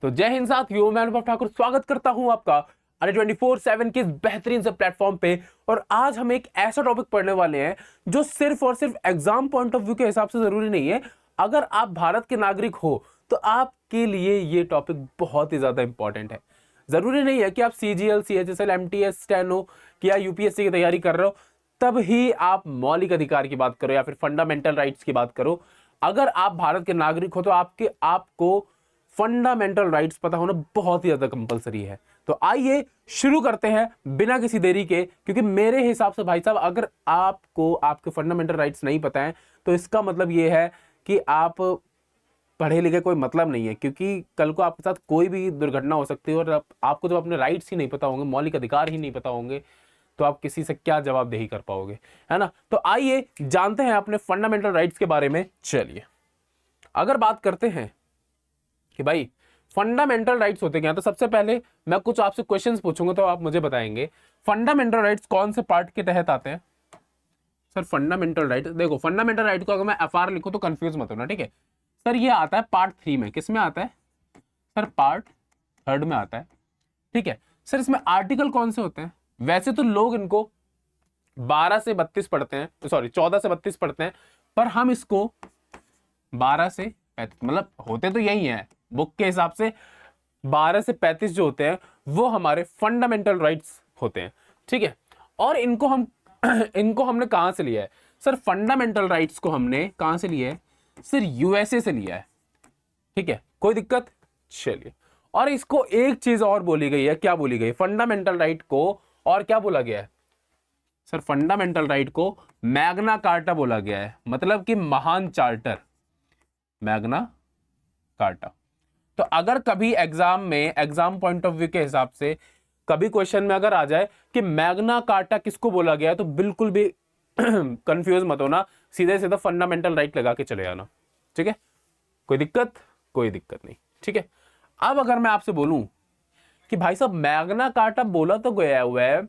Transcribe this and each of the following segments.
तो जय हिंद साथियों, मैं अनुभव ठाकुर स्वागत करता हूं आपका अरे 24/7 के इस बेहतरीन से प्लेटफॉर्म पे। और आज हम एक ऐसा टॉपिक पढ़ने वाले हैं जो सिर्फ और सिर्फ एग्जाम पॉइंट ऑफ व्यू के हिसाब से जरूरी नहीं है। अगर आप भारत के नागरिक हो तो आपके लिए ये टॉपिक बहुत ही ज्यादा इंपॉर्टेंट है। जरूरी नहीं है कि आप सीजीएल, सीएचएसएल, एमटीएस, स्टेनो या यूपीएससी की तैयारी कर रहे हो तब ही आप मौलिक अधिकार की बात करो या फिर फंडामेंटल राइट्स की बात करो। अगर आप भारत के नागरिक हो तो आपको फंडामेंटल राइट्स पता होना बहुत ही ज्यादा कंपलसरी है। तो आइए शुरू करते हैं बिना किसी देरी के, क्योंकि मेरे हिसाब से भाई साहब, अगर आपको आपके फंडामेंटल राइट्स नहीं पता है तो इसका मतलब ये है कि आप पढ़े लिखे कोई मतलब नहीं है, क्योंकि कल को आपके साथ कोई भी दुर्घटना हो सकती है। और आपको जब अपने राइट्स ही नहीं पता होंगे, मौलिक अधिकार ही नहीं पता होंगे, तो आप किसी से क्या जवाबदेही कर पाओगे, है ना। तो आइए जानते हैं अपने फंडामेंटल राइट्स के बारे में। चलिए, अगर बात करते हैं कि भाई फंडामेंटल राइट्स होते क्या, तो सबसे पहले मैं कुछ आपसे क्वेश्चंस पूछूंगा तो आप मुझे बताएंगे फंडामेंटल राइट्स कौन से पार्ट के तहत आते हैं। सर फंडामेंटल राइट, देखो फंडामेंटल राइट को अगर मैं एफआर लिखूं तो कंफ्यूज मत होना, ठीक है। सर ये आता है पार्ट 3 में। किस में आता है सर? पार्ट 3 में आता है, ठीक है। सर इसमें आर्टिकल कौन से होते हैं? वैसे तो लोग इनको 12 से 32 पढ़ते हैं, सॉरी 14 से 32 पढ़ते हैं, पर हम इसको 12 से 35, मतलब होते तो यही है बुक के हिसाब से। 12 से 35 जो होते हैं वो हमारे फंडामेंटल राइट्स होते हैं, ठीक है। और इनको हमने कहां से लिया है? सर फंडामेंटल राइट्स को हमने कहां से लिया है? सर यूएसए से लिया है, ठीक है। कोई दिक्कत? चलिए, और इसको एक चीज और बोली गई है। क्या बोली गई? फंडामेंटल राइट को और क्या बोला गया है? सर फंडामेंटल राइट को मैग्ना कार्टा बोला गया है, मतलब कि महान चार्टर, मैग्ना कार्टा। तो अगर कभी एग्जाम में, एग्जाम पॉइंट ऑफ व्यू के हिसाब से कभी क्वेश्चन में अगर आ जाए कि मैग्ना कार्टा किसको बोला गया है, तो बिल्कुल भी कंफ्यूज मत होना, सीधे सीधा फंडामेंटल राइट लगा के चले जाना, ठीक है। कोई दिक्कत? कोई दिक्कत नहीं, ठीक है। अब अगर मैं आपसे बोलूं कि भाई साहब मैग्ना कार्टा बोला तो गया हुआ है,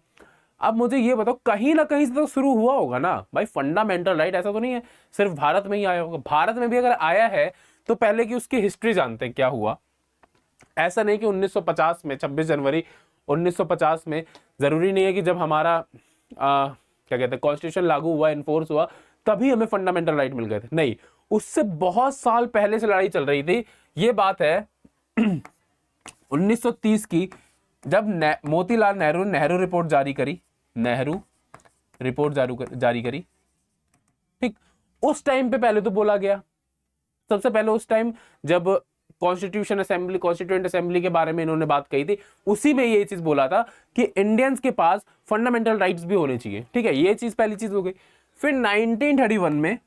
अब मुझे ये बताओ कहीं ना कहीं से तो शुरू हुआ होगा ना भाई फंडामेंटल राइट। ऐसा तो नहीं है सिर्फ भारत में ही आया होगा। भारत में भी अगर आया है तो पहले की उसकी हिस्ट्री जानते हैं क्या हुआ। ऐसा नहीं कि 1950 में 26 जनवरी 1950 में, जरूरी नहीं है कि जब हमारा क्या कहते हैं कॉन्स्टिट्यूशन लागू हुआ, इन्फोर्स हुआ, तभी हमें फंडामेंटल राइट मिल गए थे। नहीं, उससे बहुत साल पहले से लड़ाई चल रही थी। ये बात है 1930 की, जब मोतीलाल नेहरू नेहरू रिपोर्ट जारी करी, नेहरू रिपोर्ट जारी करी, ठीक। उस टाइम पे पहले तो बोला गया, सबसे पहले उस टाइम जब कॉन्स्टिट्यूएंट असेंबली के बारे में इन्होंने बात कही थी, उसी में ये चीज बोला था कि इंडियंस के पास फंडामेंटल राइट्स भी होने चाहिए, ठीक है। ये चीज पहली चीज हो गई। फिर 1931 में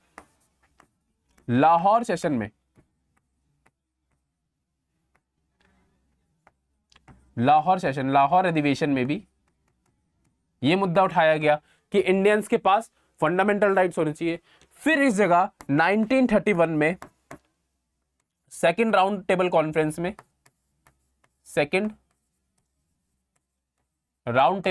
लाहौर सेशन में, लाहौर अधिवेशन में भी ये मुद्दा उठाया गया कि इंडियंस के पास फंडामेंटल राइट्स होने चाहिए। फिर इस जगह 1931 में सेकंड राउंड टेबल कॉन्फ्रेंस में, सेकंड राउंड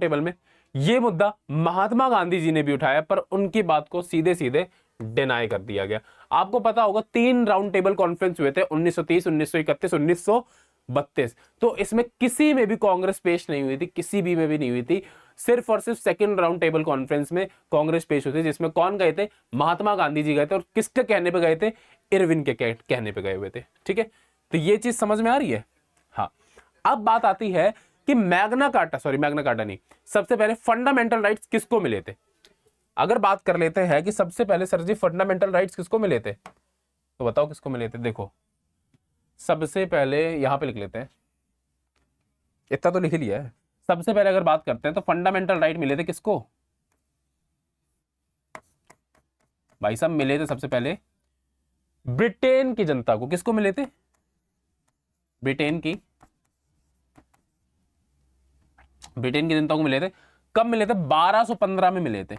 टेबल में यह मुद्दा महात्मा गांधी जी ने भी उठाया, पर उनकी बात को सीधे सीधे डिनाई कर दिया गया। आपको पता होगा 3 राउंड टेबल कॉन्फ्रेंस हुए थे, 1930, 1931, 1932। तो इसमें किसी में भी कांग्रेस पेश नहीं हुई थी, किसी भी में भी नहीं हुई थी। सिर्फ और सिर्फ सेकंड राउंड टेबल कॉन्फ्रेंस में कांग्रेस पेश हुई थी, जिसमें कौन गए थे? महात्मा गांधी जी गए थे। और किसके कहने पे गए थे? इरविन के कहने पे गए हुए थे, ठीक है। तो ये चीज समझ में आ रही है? हाँ। अब बात आती है कि मैग्ना कार्टा नहीं, सबसे पहले फंडामेंटल राइट्स किसको मिले थे। अगर बात कर लेते हैं कि सबसे पहले सर जी फंडामेंटल राइट्स किसको मिले थे, तो बताओ किसको मिले थे। देखो सबसे पहले यहां पे लिख लेते हैं, इतना तो लिख लिया है। सबसे पहले अगर बात करते हैं तो फंडामेंटल राइट मिले थे किसको भाई साहब? मिले थे सबसे पहले ब्रिटेन की जनता को। किसको मिले थे? ब्रिटेन की जनता को मिले थे। कब मिले थे? 1215 में मिले थे।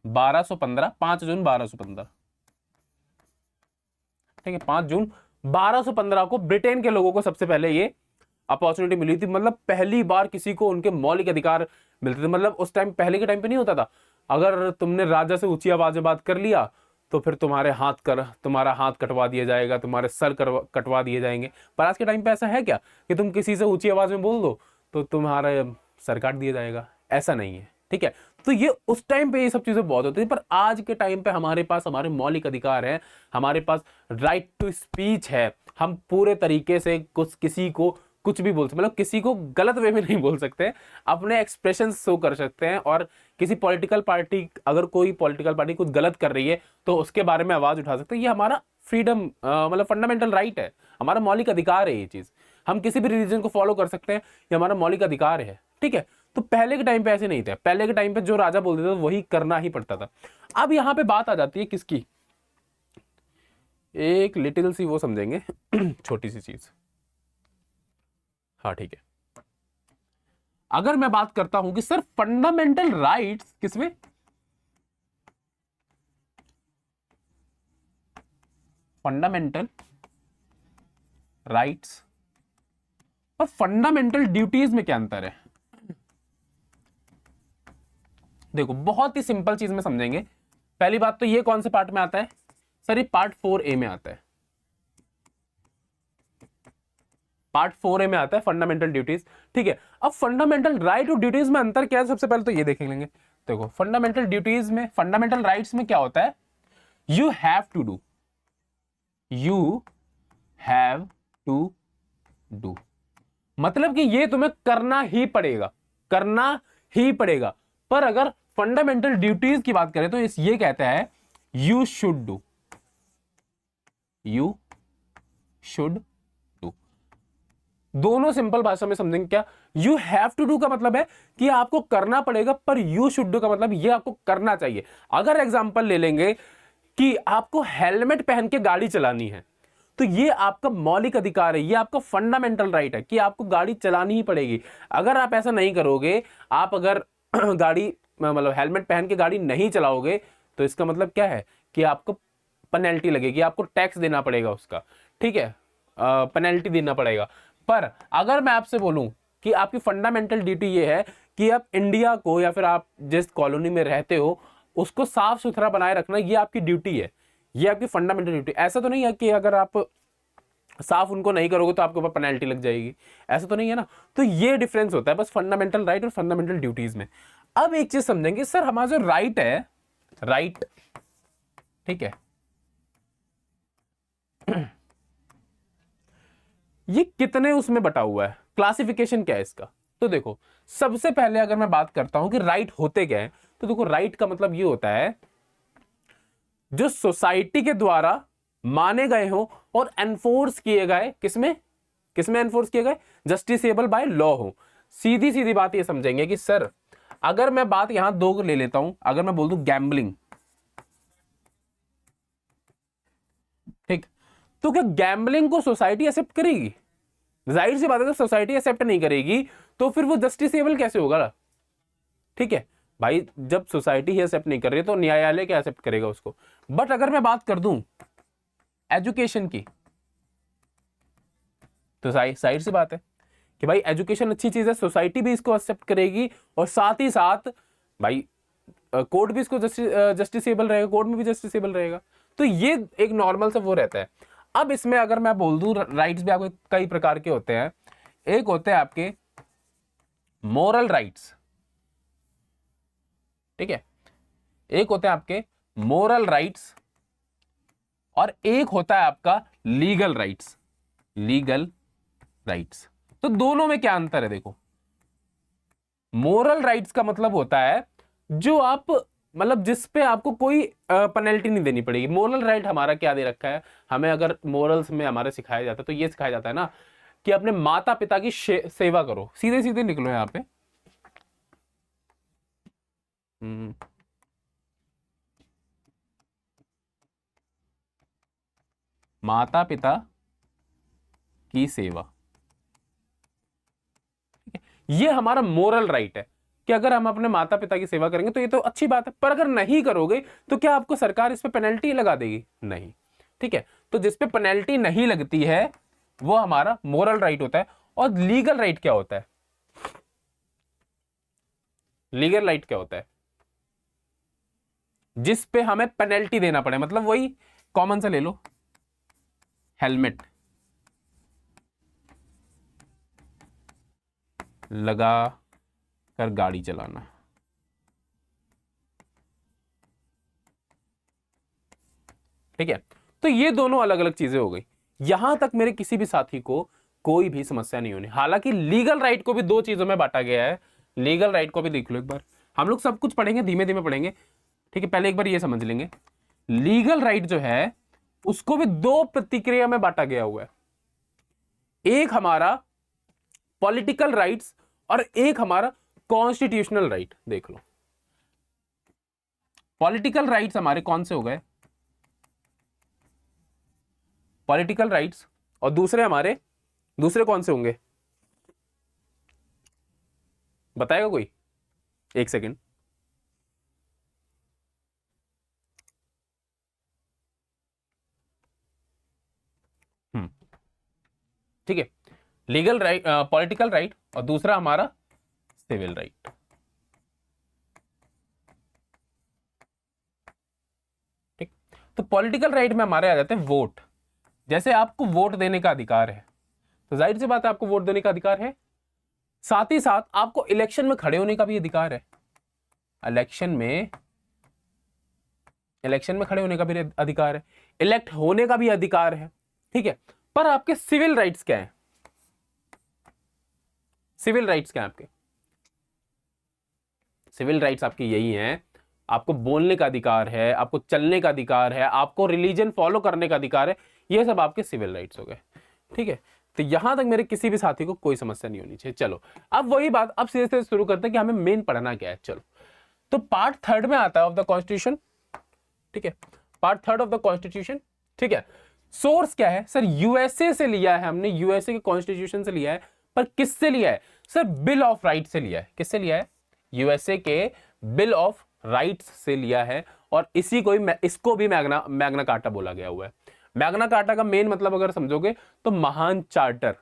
1215, 5 जून 1215, ठीक है। 5 जून 1215 को ब्रिटेन के लोगों को सबसे पहले ये अपॉर्चुनिटी मिली थी। मतलब पहली बार किसी को उनके मौलिक अधिकार मिलते थे। मतलब उस टाइम, पहले के टाइम पे नहीं होता था, अगर तुमने राजा से ऊंची आवाज में बात कर लिया तो फिर तुम्हारा हाथ कटवा दिया जाएगा, तुम्हारे सर कटवा दिए जाएंगे। पर आज के टाइम पे ऐसा है क्या कि तुम किसी से ऊंची आवाज में बोल दो तो तुम्हारा सर काट दिया जाएगा? ऐसा नहीं है, ठीक है। तो ये उस टाइम पे ये सब चीजें बहुत होती थी, पर आज के टाइम पे हमारे पास हमारे मौलिक अधिकार हैं, हमारे पास राइट टू स्पीच है। हम पूरे तरीके से किसी को कुछ भी बोल सकते, मतलब किसी को गलत वे में नहीं बोल सकते, अपने एक्सप्रेशन शो कर सकते हैं। और किसी पॉलिटिकल पार्टी, अगर कोई पॉलिटिकल पार्टी कुछ गलत कर रही है तो उसके बारे में आवाज उठा सकते हैं। ये हमारा फ्रीडम, मतलब फंडामेंटल राइट है, हमारा मौलिक अधिकार है ये चीज। हम किसी भी रिलीजन को फॉलो कर सकते हैं, ये हमारा मौलिक अधिकार है, ठीक है। तो पहले के टाइम पे ऐसे नहीं था, पहले के टाइम पे जो राजा बोलते थे वही करना ही पड़ता था। अब यहां पे बात आ जाती है किसकी, एक लिटिल सी वो समझेंगे छोटी सी चीज। हाँ ठीक है, अगर मैं बात करता हूं कि सर फंडामेंटल राइट्स किसमें, फंडामेंटल राइट्स और फंडामेंटल ड्यूटीज में क्या अंतर है? देखो बहुत ही सिंपल चीज में समझेंगे। पहली बात तो ये कौन से पार्ट में आता है सर, ये पार्ट 4A में आता है। पार्ट 4A में आता है फंडामेंटल ड्यूटीज, ठीक है। अब फंडामेंटल राइट और ड्यूटीज में अंतर क्या है, सबसे पहले तो ये देख लेंगे। देखो फंडामेंटल ड्यूटीज में, फंडामेंटल राइट्स में क्या होता है, you have to do, you have to do, मतलब कि ये तुम्हें करना ही पड़ेगा, करना ही पड़ेगा। पर अगर फंडामेंटल ड्यूटीज की बात करें तो ये कहता है you should do, you should do. दोनों सिंपल भाषा में समझेंगे क्या, यू हैव टू डू का मतलब है कि आपको करना पड़ेगा, पर यू शुड डू का मतलब ये आपको करना चाहिए। अगर एग्जांपल ले लेंगे कि आपको हेलमेट पहन के गाड़ी चलानी है, तो ये आपका मौलिक अधिकार है, ये आपका फंडामेंटल राइट है कि आपको गाड़ी चलानी ही पड़ेगी। अगर आप ऐसा नहीं करोगे, आप अगर गाड़ी मतलब हेलमेट पहन के गाड़ी नहीं चलाओगे, तो इसका मतलब क्या है कि आपको पेनल्टी लगेगी, आपको टैक्स देना पड़ेगा उसका, ठीक है, पेनल्टी देना पड़ेगा। पर अगर मैं आपसे बोलूं कि आपकी फंडामेंटल ड्यूटी ये है कि आप इंडिया को या फिर आप जिस कॉलोनी में रहते हो उसको साफ सुथरा बनाए रखना, ये आपकी ड्यूटी है, ये आपकी फंडामेंटल ड्यूटी। ऐसा तो नहीं है कि अगर आप साफ उनको नहीं करोगे तो आपके ऊपर पेनल्टी लग जाएगी, ऐसा तो नहीं है ना। तो ये डिफरेंस होता है बस फंडामेंटल राइट और फंडामेंटल ड्यूटीज में। अब एक चीज समझेंगे सर, हमारा जो राइट है, राइट, ठीक है, ये कितने उसमें बटा हुआ है, क्लासिफिकेशन क्या है इसका? तो देखो सबसे पहले अगर मैं बात करता हूं कि राइट होते क्या है, तो देखो राइट का मतलब ये होता है जो सोसाइटी के द्वारा माने गए हो और एनफोर्स किए गए, किसमें किसमें एनफोर्स किए गए, जस्टिसेबल बाय लॉ हो। सीधी सीधी बात ये समझेंगे कि सर अगर मैं बात यहां दो ले लेता हूं, अगर मैं बोल दूं गैम्बलिंग, ठीक, तो क्या गैम्बलिंग को सोसाइटी एक्सेप्ट करेगी? जाहिर सी बात है, तो सोसाइटी एक्सेप्ट नहीं करेगी तो फिर वो जस्टिसेबल कैसे होगा? ठीक है भाई, जब सोसाइटी ही एक्सेप्ट नहीं कर रही तो न्यायालय क्या एक्सेप्ट करेगा उसको। बट अगर मैं बात कर दूं एजुकेशन की, तो जाहिर सी बात है कि भाई एजुकेशन अच्छी चीज है, सोसाइटी भी इसको एक्सेप्ट करेगी और साथ ही साथ भाई कोर्ट भी इसको जस्टिसेबल रहेगा, कोर्ट में भी जस्टिसेबल रहेगा। तो ये एक नॉर्मल सा वो रहता है। अब इसमें अगर मैं बोल दूं राइट्स भी आपके कई प्रकार के होते हैं। एक होते हैं आपके मोरल राइट्स, ठीक है, एक होते हैं आपके मोरल राइट्स और एक होता है आपका लीगल राइट्स, लीगल राइट्स। तो दोनों में क्या अंतर है? देखो मोरल राइट्स का मतलब होता है जो आप मतलब जिस पे आपको कोई पेनल्टी नहीं देनी पड़ेगी। मोरल राइट हमारा क्या दे रखा है, हमें अगर मोरल्स में हमारे सिखाया जाता है तो ये सिखाया जाता है ना कि अपने माता पिता की सेवा करो। सीधे सीधे लिख लो यहां पे, माता पिता की सेवा, ये हमारा मोरल राइट है कि अगर हम अपने माता पिता की सेवा करेंगे तो ये तो अच्छी बात है, पर अगर नहीं करोगे तो क्या आपको सरकार इस पे पेनल्टी लगा देगी? नहीं, ठीक है। तो जिस पे पेनल्टी नहीं लगती है वो हमारा मोरल राइट होता है। और लीगल राइट क्या होता है? लीगल राइट क्या होता है? जिस पे हमें पेनल्टी देना पड़े, मतलब वही कॉमन सा ले लो, हेलमेट लगा कर गाड़ी चलाना। ठीक है, तो ये दोनों अलग अलग चीजें हो गई। यहां तक मेरे किसी भी साथी को कोई भी समस्या नहीं होनी। हालांकि लीगल राइट को भी दो चीजों में बांटा गया है। लीगल राइट को भी देख लो एक बार, हम लोग सब कुछ पढ़ेंगे, धीमे धीमे पढ़ेंगे। ठीक है, पहले एक बार ये समझ लेंगे, लीगल राइट जो है उसको भी दो प्रतिक्रिया में बांटा गया हुआ है। एक हमारा पॉलिटिकल राइट्स और एक हमारा कॉन्स्टिट्यूशनल राइट। देख लो, पॉलिटिकल राइट्स हमारे कौन से हो गए, पॉलिटिकल राइट्स, और दूसरे हमारे, दूसरे कौन से होंगे बताएगा कोई? एक सेकेंड। ठीक है, लीगल राइट, पॉलिटिकल राइट, और दूसरा हमारा सिविल राइट। ठीक, तो पॉलिटिकल राइट में हमारे आ जाते हैं वोट। जैसे आपको वोट देने का अधिकार है, तो जाहिर सी बात है आपको वोट देने का अधिकार है। साथ ही साथ आपको इलेक्शन में खड़े होने का भी अधिकार है। इलेक्शन में खड़े होने का भी अधिकार है, इलेक्ट होने का भी अधिकार है। ठीक है, पर आपके सिविल राइट्स क्या है? सिविल राइट्स क्या है आपके? सिविल राइट्स आपके यही हैं, आपको बोलने का अधिकार है, आपको चलने का अधिकार है, आपको रिलीजन फॉलो करने का अधिकार है। ये सब आपके सिविल राइट्स हो गए। ठीक है, तो यहां तक मेरे किसी भी साथी को कोई समस्या नहीं होनी चाहिए। चलो अब वही बात, अब सीधे से शुरू करते हैं कि हमें मेन पढ़ना क्या है। चलो, तो पार्ट थर्ड में आता है ऑफ द कॉन्स्टिट्यूशन। ठीक है, part third of the constitution. ठीक है, सोर्स क्या है सर? यूएसए से लिया है हमने, यूएसए के कॉन्स्टिट्यूशन से लिया है। पर किससे लिया है सर? बिल ऑफ राइट से लिया है। किससे लिया है? यूएसए के बिल ऑफ राइट्स से लिया है। और इसी को ही, इसको भी मैग्ना कार्टा बोला गया हुआ है। मैग्ना कार्टा का मेन मतलब अगर समझोगे तो महान चार्टर।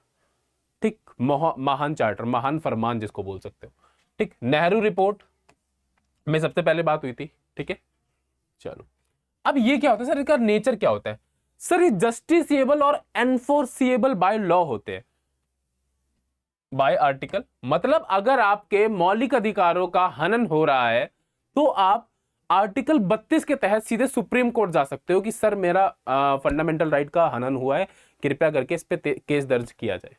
ठीक, महान चार्टर, महान फरमान जिसको बोल सकते हो। ठीक, नेहरू रिपोर्ट में सबसे पहले बात हुई थी। ठीक है, चलो अब ये क्या होता है सर, इसका नेचर क्या होता है? सर ये जस्टिसेबल और एनफोर्सिएबल बाय लॉ होते हैं, बाय आर्टिकल। मतलब अगर आपके मौलिक अधिकारों का हनन हो रहा है तो आप आर्टिकल 32 के तहत सीधे सुप्रीम कोर्ट जा सकते हो कि सर मेरा फंडामेंटल राइट का हनन हुआ है, कृपया करके इस पे केस दर्ज किया जाए।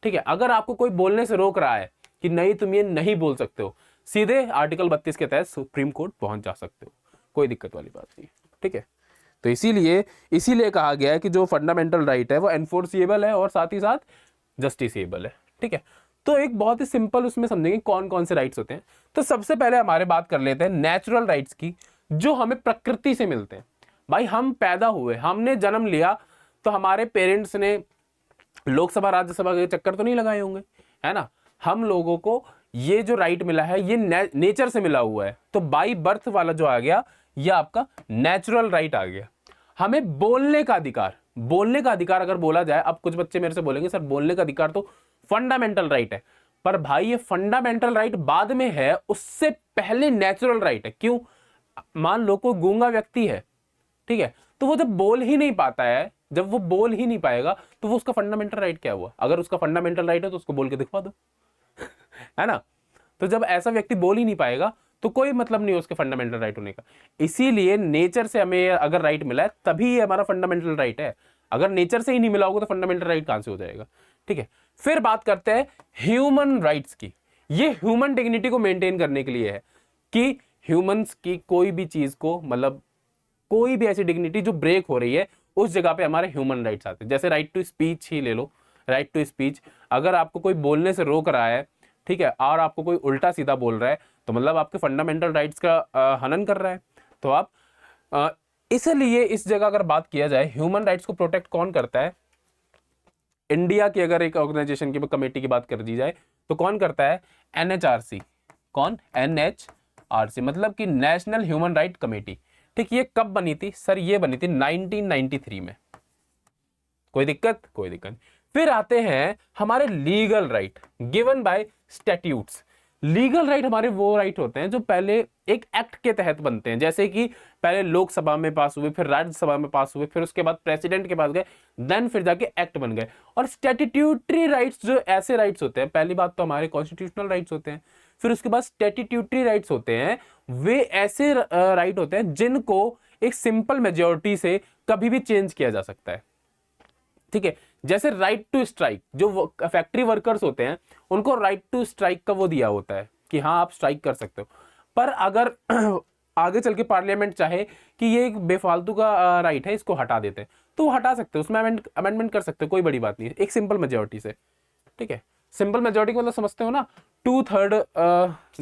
ठीक है, अगर आपको कोई बोलने से रोक रहा है कि नहीं तुम ये नहीं बोल सकते हो, सीधे आर्टिकल 32 के तहत सुप्रीम कोर्ट पहुंच जा सकते हो, कोई दिक्कत वाली बात नहीं। ठीक है, तो इसीलिए कहा गया है कि जो फंडामेंटल राइट है वो एनफोर्सिएबल है और साथ ही साथ जस्टिसेबल है। ठीक है, तो एक बहुत ही सिंपल उसमें समझेंगे कौन कौन से राइट्स होते हैं। तो सबसे पहले हमारे बात कर लेते हैं नेचुरल राइट्स की, जो हमें प्रकृति से मिलते हैं। भाई हम पैदा हुए, हमने जन्म लिया, तो हमारे पेरेंट्स ने लोकसभा राज्यसभा के चक्कर तो नहीं लगाए होंगे, है ना। हम लोगों को ये जो राइट मिला है ये नेचर से मिला हुआ है। तो बाई बर्थ वाला जो आ गया ये आपका नेचुरल राइट आ गया। हमें बोलने का अधिकार, बोलने का अधिकार अगर बोला जाए, अब कुछ बच्चे मेरे से बोलेंगे सर बोलने का अधिकार तो फंडामेंटल राइट है। पर भाई ये फंडामेंटल राइट बाद में है, उससे पहले नेचुरल राइट है। क्यों? मान लो कोई गूंगा व्यक्ति है, ठीक है, तो वो जब बोल ही नहीं पाता है, जब वो बोल ही नहीं पाएगा तो वो उसका फंडामेंटल राइट क्या हुआ? अगर उसका फंडामेंटल राइट है तो उसको बोल के दिखवा दो है ना। तो जब ऐसा व्यक्ति बोल ही नहीं पाएगा तो कोई मतलब नहीं है उसके फंडामेंटल राइट होने का। इसीलिए नेचर से हमें अगर राइट मिला है तभी ये हमारा फंडामेंटल राइट है। अगर नेचर से ही नहीं मिला होगा तो फंडामेंटल राइट कहां से हो जाएगा? ठीक है, फिर बात करते हैं ह्यूमन राइट्स की। ये ह्यूमन डिग्निटी को मेंटेन करने के लिए है कि ह्यूमंस की कोई भी चीज को, मतलब कोई भी ऐसी डिग्निटी जो ब्रेक हो रही है उस जगह पे हमारे ह्यूमन राइट्स आते हैं। जैसे राइट टू स्पीच ही ले लो, राइट टू स्पीच। अगर आपको कोई बोलने से रोक रहा है, ठीक है, और आपको कोई उल्टा सीधा बोल रहा है तो मतलब आपके फंडामेंटल राइट्स का हनन कर रहा है। तो आप इसलिए इस जगह अगर बात किया जाए ह्यूमन राइट्स को प्रोटेक्ट कौन करता है, इंडिया की अगर एक ऑर्गेनाइजेशन की कमेटी की बात कर दी जाए तो कौन करता है? एनएचआरसी। कौन? एनएचआरसी, मतलब कि नेशनल ह्यूमन राइट कमेटी। ठीक, ये कब बनी थी सर? ये बनी थी 1993 में। कोई दिक्कत? कोई दिक्कत। फिर आते हैं हमारे legal right given by statutes. Legal right हमारे वो राइट होते हैं जो पहले एक एक्ट के तहत बनते हैं, जैसे कि पहले लोकसभा में पास हुए, फिर राज्यसभा में पास हुए, फिर उसके बाद प्रेसिडेंट के पास गए, देन फिर जाके एक्ट बन गए। और स्टैट्यूटरी राइट्स जो ऐसे राइट्स होते हैं, पहली बात तो हमारे कॉन्स्टिट्यूशनल राइट्स होते हैं, फिर उसके बाद स्टैट्यूटरी राइट्स होते हैं, वे ऐसे राइट होते हैं जिनको एक सिंपल मेजोरिटी से कभी भी चेंज किया जा सकता है। ठीक है, जैसे राइट टू स्ट्राइक, जो फैक्ट्री वर्कर्स होते हैं उनको राइट टू स्ट्राइक का वो दिया होता है कि हाँ आप स्ट्राइक कर सकते हो, पर अगर आगे चल के पार्लियामेंट चाहे कि ये एक बेफालतू का राइट है, इसको हटा देते हैं, तो वो हटा सकते हो, उसमें अमेंडमेंट कर सकते हो, कोई बड़ी बात नहीं है, एक सिंपल मेजोरिटी से। ठीक है, सिंपल मेजोरिटी का मतलब समझते हो ना, 2/3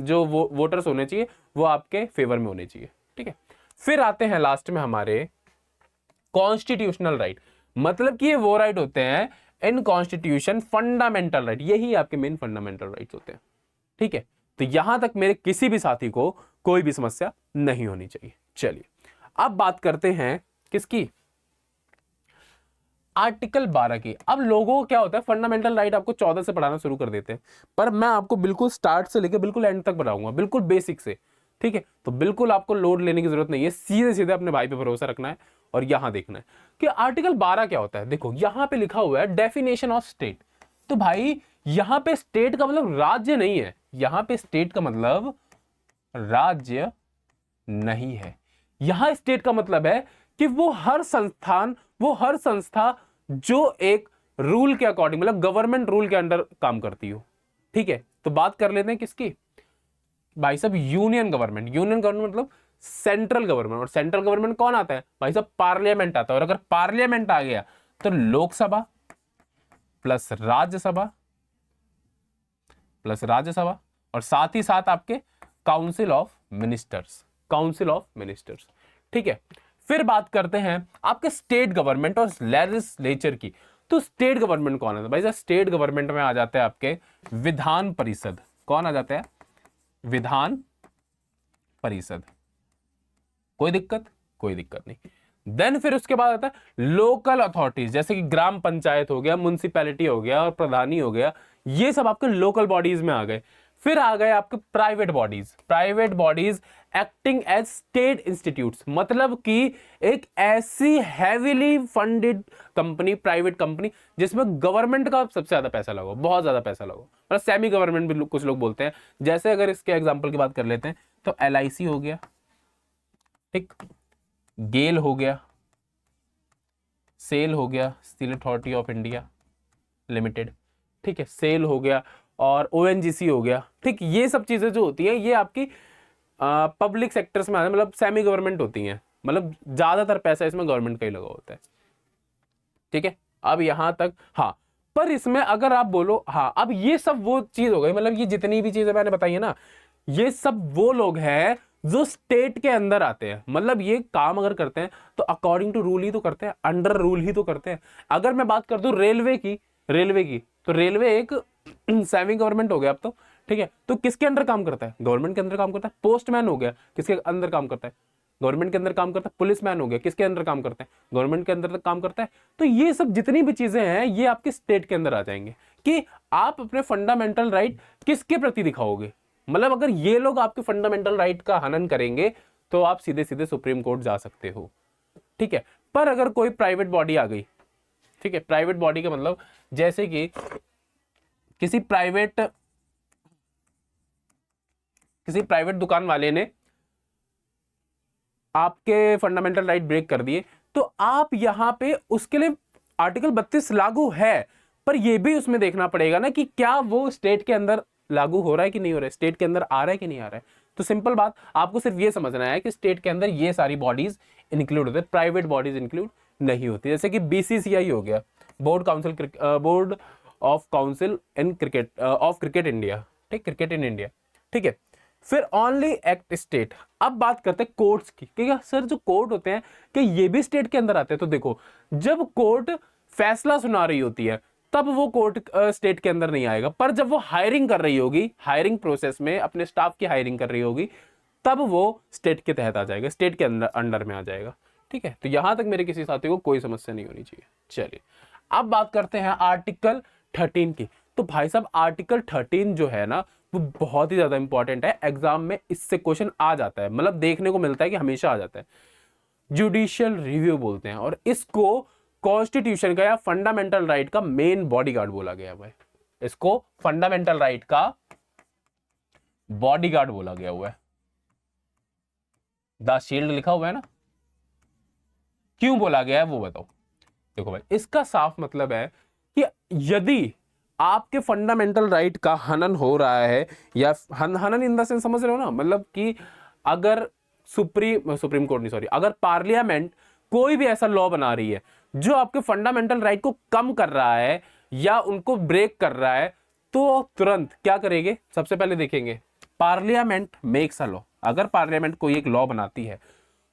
जो वोटर्स होने चाहिए वो आपके फेवर में होने चाहिए। ठीक है, फिर आते हैं लास्ट में हमारे कॉन्स्टिट्यूशनल राइट, मतलब कि ये वो राइट होते हैं इन कॉन्स्टिट्यूशन फंडामेंटल राइट, यही आपके मेन फंडामेंटल राइट्स होते हैं। ठीक है, तो यहां तक मेरे किसी भी साथी को कोई भी समस्या नहीं होनी चाहिए। चलिए अब बात करते हैं किसकी, आर्टिकल 12 की। अब लोगों को क्या होता है, फंडामेंटल राइट आपको 14 से पढ़ाना शुरू कर देते हैं, पर मैं आपको बिल्कुल स्टार्ट से लेकर बिल्कुल एंड तक पढ़ाऊंगा, बिल्कुल बेसिक से। ठीक है, तो बिल्कुल आपको लोड लेने की जरूरत नहीं है, सीधे सीधे अपने भाई पे भरोसा रखना है और यहां देखना है कि आर्टिकल 12 क्या होता है। देखो यहां पे लिखा हुआ है डेफिनेशन ऑफ स्टेट, तो भाई यहां पे स्टेट का मतलब राज्य नहीं है, यहां पे स्टेट का मतलब राज्य नहीं है, यहां स्टेट का मतलब है कि वो हर संस्थान, वो हर संस्था जो एक रूल के अकॉर्डिंग, मतलब गवर्नमेंट रूल के अंडर काम करती हो। ठीक है, तो बात कर लेते हैं किसकी, भाई साहब यूनियन गवर्नमेंट। यूनियन गवर्नमेंट मतलब सेंट्रल गवर्नमेंट, और सेंट्रल गवर्नमेंट कौन आता है भाई साहब, पार्लियामेंट आता है, और अगर पार्लियामेंट आ गया तो लोकसभा प्लस राज्यसभा और साथ ही साथ आपके काउंसिल ऑफ मिनिस्टर्स। ठीक है, फिर बात करते हैं आपके स्टेट गवर्नमेंट और लेजिस्लेचर की। तो स्टेट गवर्नमेंट कौन है भाई साहब, स्टेट गवर्नमेंट में आ जाते हैं आपके विधान परिषद। कौन आ जाता है, विधान परिषद। कोई दिक्कत नहीं। देन फिर उसके बाद आता है लोकल अथॉरिटीज, जैसे कि ग्राम पंचायत हो गया, म्युनिसिपैलिटी हो गया और प्रधानी हो गया, ये सब आपके लोकल बॉडीज में आ गए। फिर आ गए आपके private bodies acting as state institutes, मतलब कि एक ऐसी heavily funded company, private company जिसमें गवर्नमेंट का सबसे ज्यादा पैसा लगा, बहुत ज्यादा पैसा लगा, मतलब सेमी गवर्नमेंट भी कुछ लोग बोलते हैं। जैसे अगर इसके एग्जांपल की बात कर लेते हैं तो LIC हो गया, ठीक, गेल हो गया, सेल हो गया, steel authority of India limited, ठीक है, सेल हो गया, और ONGC हो गया। ठीक, ये सब चीजें जो होती हैं ये आपकी पब्लिक सेक्टर्स में आने, मतलब सेमी गवर्नमेंट होती हैं, मतलब ज्यादातर पैसा इसमें गवर्नमेंट का ही लगा होता है। ठीक है, अब यहां तक हाँ, पर इसमें अगर आप बोलो हाँ, अब ये सब वो चीज हो गई, मतलब ये जितनी भी चीजें मैंने बताई है ना, ये सब वो लोग हैं जो स्टेट के अंदर आते हैं, मतलब ये काम अगर करते हैं तो अकॉर्डिंग टू रूल ही तो करते हैं, अंडर रूल ही तो करते हैं। अगर मैं बात कर दूं रेलवे की, तो रेलवे एक सेमी गवर्नमेंट हो गया अब तो। ठीक है, तो किसके अंडर काम करता है, गवर्नमेंट के अंदर काम करता है। पोस्टमैन हो गया, किसके अंदर काम करता है, गवर्नमेंट के अंदर काम करता है। पुलिसमैन हो गया, किसके अंदर काम करता है, गवर्नमेंट के अंदर काम करता है। तो ये सब जितनी भी चीजें हैं ये आपके स्टेट के अंदर आ जाएंगे कि आप अपने फंडामेंटल राइट किसके प्रति दिखाओगे। मतलब अगर ये लोग आपके फंडामेंटल राइट का हनन करेंगे तो आप सीधे सीधे सुप्रीम कोर्ट जा सकते हो। ठीक है, पर अगर कोई प्राइवेट बॉडी आ गई, ठीक है, प्राइवेट बॉडी का मतलब जैसे कि किसी प्राइवेट दुकान वाले ने आपके फंडामेंटल राइट ब्रेक कर दिए, तो आप यहां पे उसके लिए आर्टिकल 32 लागू है, पर यह भी उसमें देखना पड़ेगा ना कि क्या वो स्टेट के अंदर लागू हो रहा है कि नहीं हो रहा है, स्टेट के अंदर आ रहा है कि नहीं आ रहा है। तो सिंपल बात, आपको सिर्फ ये समझना है कि स्टेट के अंदर ये सारी बॉडीज इंक्लूड होते हैं, प्राइवेट बॉडीज इंक्लूड नहीं होती। जैसे कि BCCI हो गया, board of council in cricket of cricket India, ठीक, क्रिकेट इन इंडिया। ठीक है, फिर ओनली एक्ट स्टेट। अब बात करते हैं कोर्ट्स की, कि सर जो कोर्ट होते हैं कि ये भी स्टेट के अंदर आते हैं। तो देखो, जब कोर्ट फैसला सुना रही होती है तब वो कोर्ट स्टेट के अंदर नहीं आएगा, पर जब वो हायरिंग कर रही होगी, हायरिंग प्रोसेस में अपने स्टाफ की हायरिंग कर रही होगी, तब वो स्टेट के तहत आ जाएगा, स्टेट के अंडर में आ जाएगा। ठीक है, तो यहां तक मेरे किसी साथी को कोई समस्या नहीं होनी चाहिए। चलिए अब बात करते हैं आर्टिकल 13 की। तो भाई साहब आर्टिकल 13 जो है ना, वो बहुत ही ज्यादा इंपॉर्टेंट है, एग्जाम में इससे क्वेश्चन आ जाता है, मतलब देखने को मिलता है कि हमेशा आ जाता है। जुडिशियल रिव्यू बोलते हैं, और इसको कॉन्स्टिट्यूशन का या फंडामेंटल राइट का मेन बॉडीगार्ड बोला गया हुआ है। इसको फंडामेंटल राइट का बॉडीगार्ड बोला गया हुआ है। द शील्ड लिखा हुआ है ना, क्यों बोला गया है वो बताओ। देखो भाई, इसका साफ मतलब है कि यदि आपके फंडामेंटल राइट का हनन हो रहा है, या हनन इन द सेंस समझ रहे हो ना, मतलब कि अगर सुप्रीम कोर्ट नहीं, सॉरी, अगर पार्लियामेंट कोई भी ऐसा लॉ बना रही है जो आपके फंडामेंटल राइट को कम कर रहा है या उनको ब्रेक कर रहा है, तो तुरंत क्या करेंगे, सबसे पहले देखेंगे पार्लियामेंट मेक्स अ लॉ। अगर पार्लियामेंट कोई एक लॉ बनाती है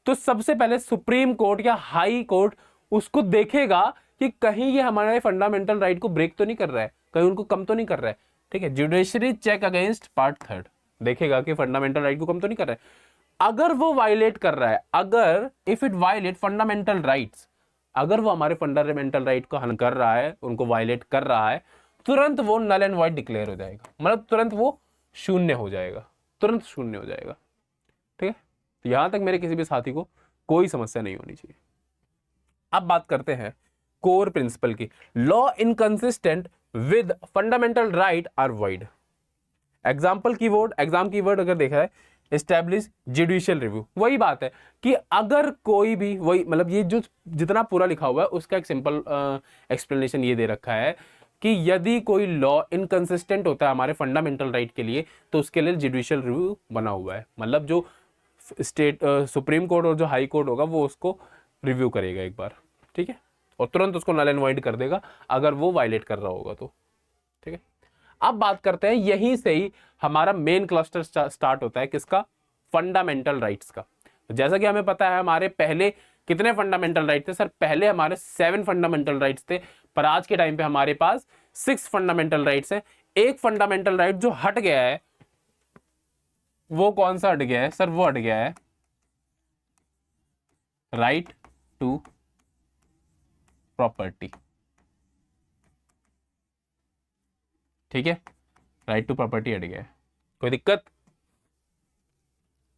तो सबसे पहले सुप्रीम कोर्ट या हाई कोर्ट उसको देखेगा कि कहीं ये हमारे फंडामेंटल राइट को ब्रेक तो नहीं कर रहा है, कहीं उनको कम तो नहीं कर रहा है। ठीक है, जुडिशरी चेक अगेंस्ट पार्ट 3 देखेगा कि फंडामेंटल राइट को कम तो नहीं कर रहा है। अगर वो वायलेट कर रहा है, अगर if it violate fundamental rights, अगर वो हमारे फंडामेंटल राइट को हनन कर रहा है, उनको वायलेट कर रहा है, तुरंत वो नल एंड वॉइड डिक्लेयर हो जाएगा, मतलब तुरंत वो शून्य हो जाएगा, तुरंत शून्य हो जाएगा। ठीक है, तो यहां तक मेरे किसी भी साथी को कोई समस्या नहीं होनी चाहिए। अब बात करते हैं कोर प्रिंसिपल की। Law inconsistent with fundamental right are void. Example keyword, exam keyword अगर देखा है, एस्टैब्लिश जुडिशियल रिव्यू। वही बात है कि अगर कोई भी, वही मतलब ये जो जितना पूरा लिखा हुआ है उसका एक सिंपल एक्सप्लेनेशन ये दे रखा है कि यदि कोई लॉ इनकंसिस्टेंट होता है हमारे फंडामेंटल राइट के लिए, तो उसके लिए जुडिशियल रिव्यू बना हुआ है। मतलब जो स्टेट सुप्रीम कोर्ट और जो हाई कोर्ट होगा वो उसको रिव्यू करेगा एक बार, ठीक है, और तुरंत उसको नल एंड वॉइड कर देगा अगर वो वायलेट कर रहा होगा तो। ठीक है, अब बात करते हैं, यहीं से ही हमारा मेन क्लस्टर स्टार्ट होता है, किसका, फंडामेंटल राइट्स का। तो जैसा कि हमें पता है हमारे पहले कितने फंडामेंटल राइट थे सर, पहले हमारे 7 फंडामेंटल राइट्स थे, पर आज के टाइम पे हमारे पास 6 फंडामेंटल राइट्स है। एक फंडामेंटल राइट जो हट गया है, वो कौन सा हट गया है सर, वो हट गया है राइट टू प्रॉपर्टी। ठीक है, राइट टू प्रॉपर्टी हट गया है, कोई दिक्कत।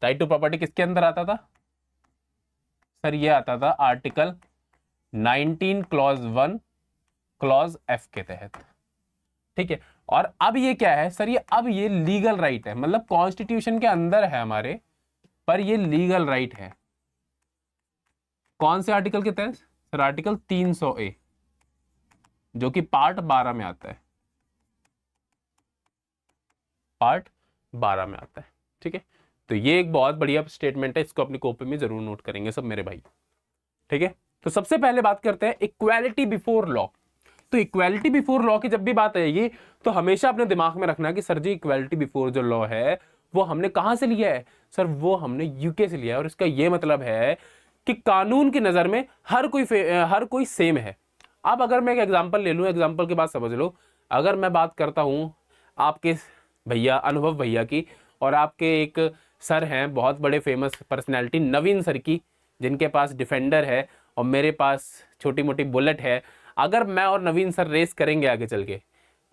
राइट टू प्रॉपर्टी किसके अंदर आता था सर, ये आता था आर्टिकल 19 क्लॉज 1 क्लॉज एफ के तहत। ठीक है, और अब ये क्या है सर, ये अब ये लीगल राइट है, मतलब कॉन्स्टिट्यूशन के अंदर है हमारे, पर ये लीगल राइट है। कौन से आर्टिकल के तहत सर, आर्टिकल 300A, जो कि पार्ट 12 में आता है, पार्ट 12 में आता है। ठीक है, तो ये एक बहुत बढ़िया स्टेटमेंट है, इसको अपनी कॉपी में जरूर नोट करेंगे सब मेरे भाई। ठीक है, तो सबसे पहले बात करते हैं इक्वालिटी बिफोर लॉ। तो इक्वालिटी बिफोर लॉ की जब भी बात आएगी तो हमेशा अपने दिमाग में रखना कि सर जी इक्वालिटी बिफोर जो लॉ है वो हमने कहां से लिया है सर, वो हमने यूके से लिया है। और इसका ये मतलब है कि कानून की नजर में हर कोई सेम है। अब अगर मैं एक एग्जांपल ले लूं, एग्जांपल के बाद समझ लो, अगर मैं बात करता हूं आपके भैया अनुभव भैया की, और आपके एक सर हैं बहुत बड़े फेमस पर्सनैलिटी नवीन सर की, जिनके पास डिफेंडर है और मेरे पास छोटी मोटी बुलेट है। अगर मैं और नवीन सर रेस करेंगे, आगे चल के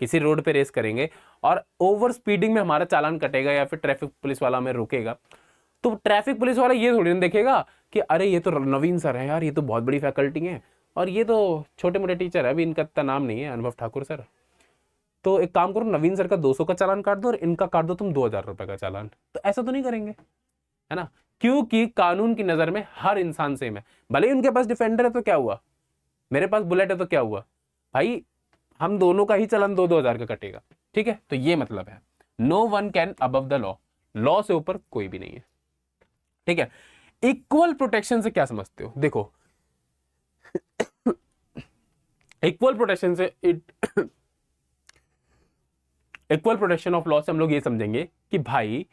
किसी रोड पे रेस करेंगे और ओवर स्पीडिंग में हमारा चालान कटेगा या फिर ट्रैफिक पुलिस वाला हमें रोकेगा, तो ट्रैफिक पुलिस वाला ये थोड़ी ना देखेगा कि अरे ये तो नवीन सर है यार, ये तो बहुत बड़ी फैकल्टी है और ये तो छोटे मोटे टीचर है, अभी इनका इतना नाम नहीं है, अनुभव ठाकुर सर, तो एक काम करो नवीन सर का 200 का चालान काट दो और इनका काट दो तुम 2000 रुपए का चालान। तो ऐसा तो नहीं करेंगे, है ना, क्योंकि कानून की नजर में हर इंसान सेम है। भले ही उनके पास डिफेंडर है तो क्या हुआ, मेरे पास बुलेट है तो क्या हुआ भाई, हम दोनों का ही चालान 2-2000 का कटेगा। ठीक है, तो ये मतलब है no one can above the law, law से ऊपर कोई भी नहीं है। ठीक है, इक्वल प्रोटेक्शन से क्या समझते हो, देखो इक्वल प्रोटेक्शन से इक्वल प्रोटेक्शन ऑफ लॉ से हम लोग ये समझेंगे कि भाई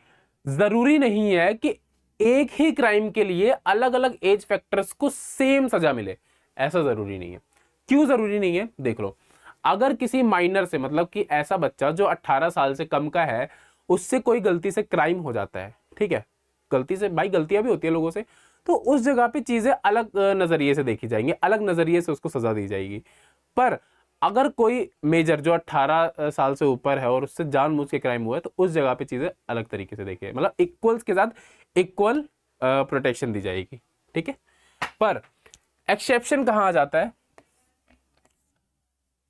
जरूरी नहीं है कि एक ही क्राइम के लिए अलग अलग एज फैक्टर्स को सेम सजा मिले, ऐसा जरूरी नहीं है। क्यों जरूरी नहीं है, देख लो, अगर किसी माइनर से, मतलब कि ऐसा बच्चा जो 18 साल से कम का है, उससे कोई गलती से क्राइम हो जाता है, ठीक है, गलती से, भाई गलतियां भी होती है लोगों से, तो उस जगह पे चीजें अलग नजरिए से देखी जाएंगी, अलग नजरिए से उसको सजा दी जाएगी। पर अगर कोई मेजर जो 18 साल से ऊपर है और उससे जानबूझ के क्राइम हुआ है तो उस जगह पे चीजें अलग तरीके से देखिए, मतलब इक्वल्स के साथ इक्वल प्रोटेक्शन दी जाएगी, ठीक है। पर एक्सेप्शन कहां आ जाता है?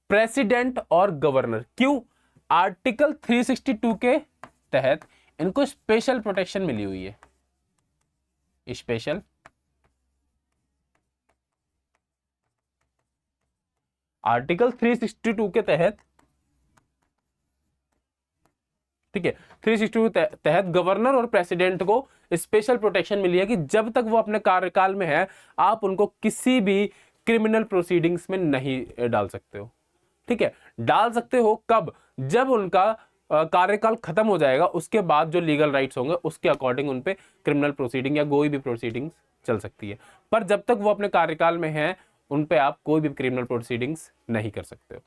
प्रेसिडेंट और गवर्नर। क्यों? आर्टिकल 362 के तहत इनको स्पेशल प्रोटेक्शन मिली हुई है, स्पेशल आर्टिकल 362 के तहत, ठीक है, 362 के तहत गवर्नर और प्रेसिडेंट को स्पेशल प्रोटेक्शन मिली है कि जब तक वो अपने कार्यकाल में है आप उनको किसी भी क्रिमिनल प्रोसीडिंग्स में नहीं डाल सकते हो, ठीक है। डाल सकते हो कब? जब उनका कार्यकाल खत्म हो जाएगा, उसके बाद जो लीगल राइट्स होंगे उसके अकॉर्डिंग उन पे क्रिमिनल प्रोसीडिंग या कोई भी प्रोसीडिंग्स चल सकती है। पर जब तक वो अपने कार्यकाल में है उन पे आप कोई भी क्रिमिनल प्रोसीडिंग्स नहीं कर सकते हो,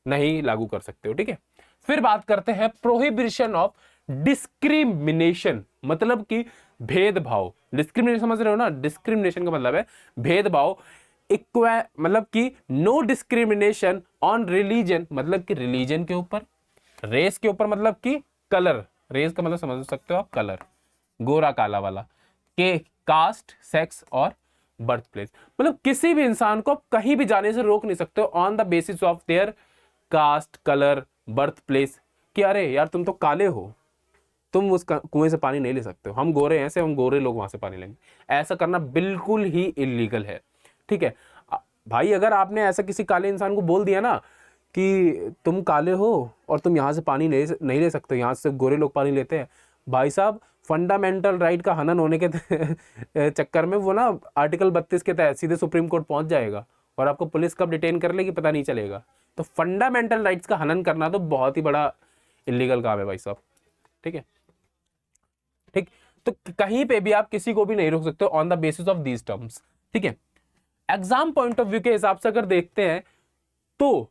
नहीं लागू कर सकते हो, ठीक है। फिर बात करते हैं प्रोहिबिशन ऑफ डिस्क्रिमिनेशन, मतलब कि भेदभाव। डिस्क्रिमिनेशन समझ रहे हो ना? डिस्क्रिमिनेशन का मतलब है भेदभाव। मतलब कि नो डिस्क्रिमिनेशन ऑन रिलीजन, मतलब कि रिलीजन के ऊपर, रेस के ऊपर, मतलब कि कलर, रेस का मतलब समझ सकते हो आप, कलर, गोरा काला वाला, के कास्ट, सेक्स और बर्थ प्लेस। मतलब किसी भी इंसान को कहीं भी जाने से रोक नहीं सकते हो on the basis of their caste, colour, birth place, कि अरे यार तुम तो काले हो, तुम उस कुएं से पानी नहीं ले सकते हो, हम गोरे हैं, से हम गोरे लोग वहां से पानी लेंगे। ऐसा करना बिल्कुल ही इलीगल है, ठीक है भाई। अगर आपने ऐसा किसी काले इंसान को बोल दिया ना कि तुम काले हो और तुम यहाँ से पानी नहीं ले सकते, यहाँ से गोरे लोग पानी लेते हैं, भाई साहब फंडामेंटल राइट का हनन होने के चक्कर में वो ना आर्टिकल 32 के तहत सीधे सुप्रीम कोर्ट पहुंच जाएगा और आपको पुलिस कब डिटेन कर लेगी पता नहीं चलेगा। तो फंडामेंटल राइट्स का हनन करना तो बहुत ही बड़ा इलीगल काम है भाई साहब, ठीक है, ठीक। तो कहीं पे भी आप किसी को भी नहीं रोक सकते on the basis of these terms, ठीक है। एग्जाम पॉइंट ऑफ व्यू के हिसाब से अगर देखते हैं तो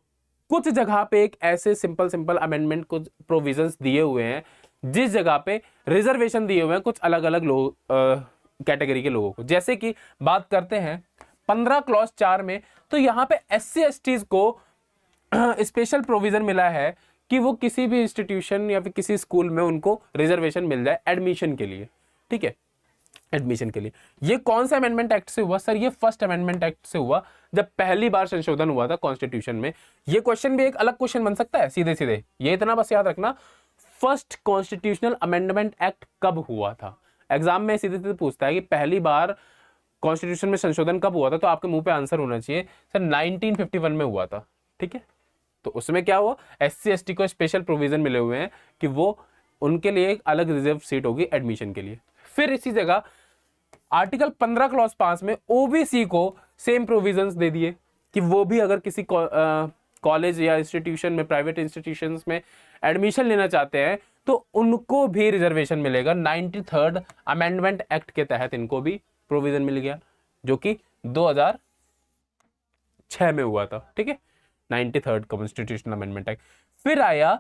कुछ जगह पे एक ऐसे सिंपल अमेंडमेंट, कुछ प्रोविजंस दिए हुए हैं जिस जगह पे रिजर्वेशन दिए हुए हैं कुछ अलग अलग लोग, कैटेगरी के लोगों को। जैसे कि बात करते हैं 15 क्लॉज 4 में, तो यहां पे SC STs को स्पेशल प्रोविजन मिला है कि वो किसी भी इंस्टीट्यूशन या फिर किसी स्कूल में उनको रिजर्वेशन मिल जाए एडमिशन के लिए, ठीक है, एडमिशन के लिए। ये कौन सा अमेंडमेंट एक्ट से हुआ सर? ये फर्स्ट अमेंडमेंट एक्ट से हुआ, जब पहली बार संशोधन हुआ था कॉन्स्टिट्यूशन में। ये क्वेश्चन भी एक अलग क्वेश्चन बन सकता है सीधे सीधे, ये इतना बस याद रखना, फर्स्ट कॉन्स्टिट्यूशनल अमेंडमेंट एक्ट कब हुआ था। एग्जाम में सीधे सीधे पूछता है कि पहली बार कॉन्स्टिट्यूशन में संशोधन कब हुआ था, तो आपके मुंह पे आंसर होना चाहिए सर 1951 में हुआ था, ठीक है। तो उसमें क्या हुआ, SC ST को स्पेशल प्रोविजन मिले हुए हैं कि वो उनके लिए एक अलग रिजर्व सीट होगी एडमिशन के लिए। फिर इसी जगह आर्टिकल 15 क्लॉज 5 में OBC को सेम प्रोविजंस दे दिए कि वो भी अगर किसी कॉलेज या इंस्टीट्यूशन में, प्राइवेट इंस्टीट्यूशंस में एडमिशन लेना चाहते हैं तो उनको भी रिजर्वेशन मिलेगा। 93rd अमेंडमेंट एक्ट के तहत इनको भी प्रोविजन मिल गया, जो कि 2006 में हुआ था, ठीक है, 93rd कॉन्स्टिट्यूशनल अमेंडमेंट एक्ट। फिर आया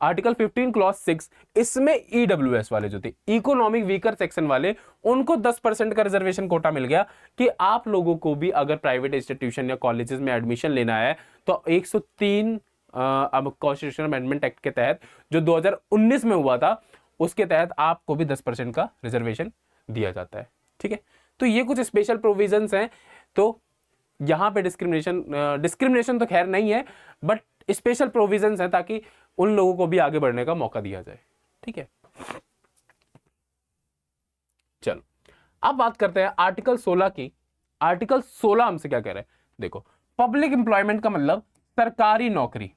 आर्टिकल 15 क्लॉज 6, इसमें EWS वाले जो थे, इकोनॉमिक वीकर सेक्शन वाले, उनको 10% का रिजर्वेशन कोटा मिल गया कि आप लोगों को भी अगर प्राइवेट इंस्टीट्यूशन या कॉलेजेस में एडमिशन लेना है तो 103 अब कॉन्स्टिट्यूशनल अमेंडमेंट एक्ट के तहत जो 2019 में हुआ था उसके तहत आपको भी 10% का रिजर्वेशन दिया जाता है, ठीक है। तो ये कुछ स्पेशल प्रोविजंस हैं। तो यहां पे डिस्क्रिमिनेशन तो खैर नहीं है, बट स्पेशल प्रोविजंस हैं ताकि उन लोगों को भी आगे बढ़ने का मौका दिया जाए, ठीक है। चलो अब बात करते हैं आर्टिकल 16 की। आर्टिकल 16 हमसे क्या कह रहा है? देखो, पब्लिक एम्प्लॉयमेंट का मतलब सरकारी नौकरी।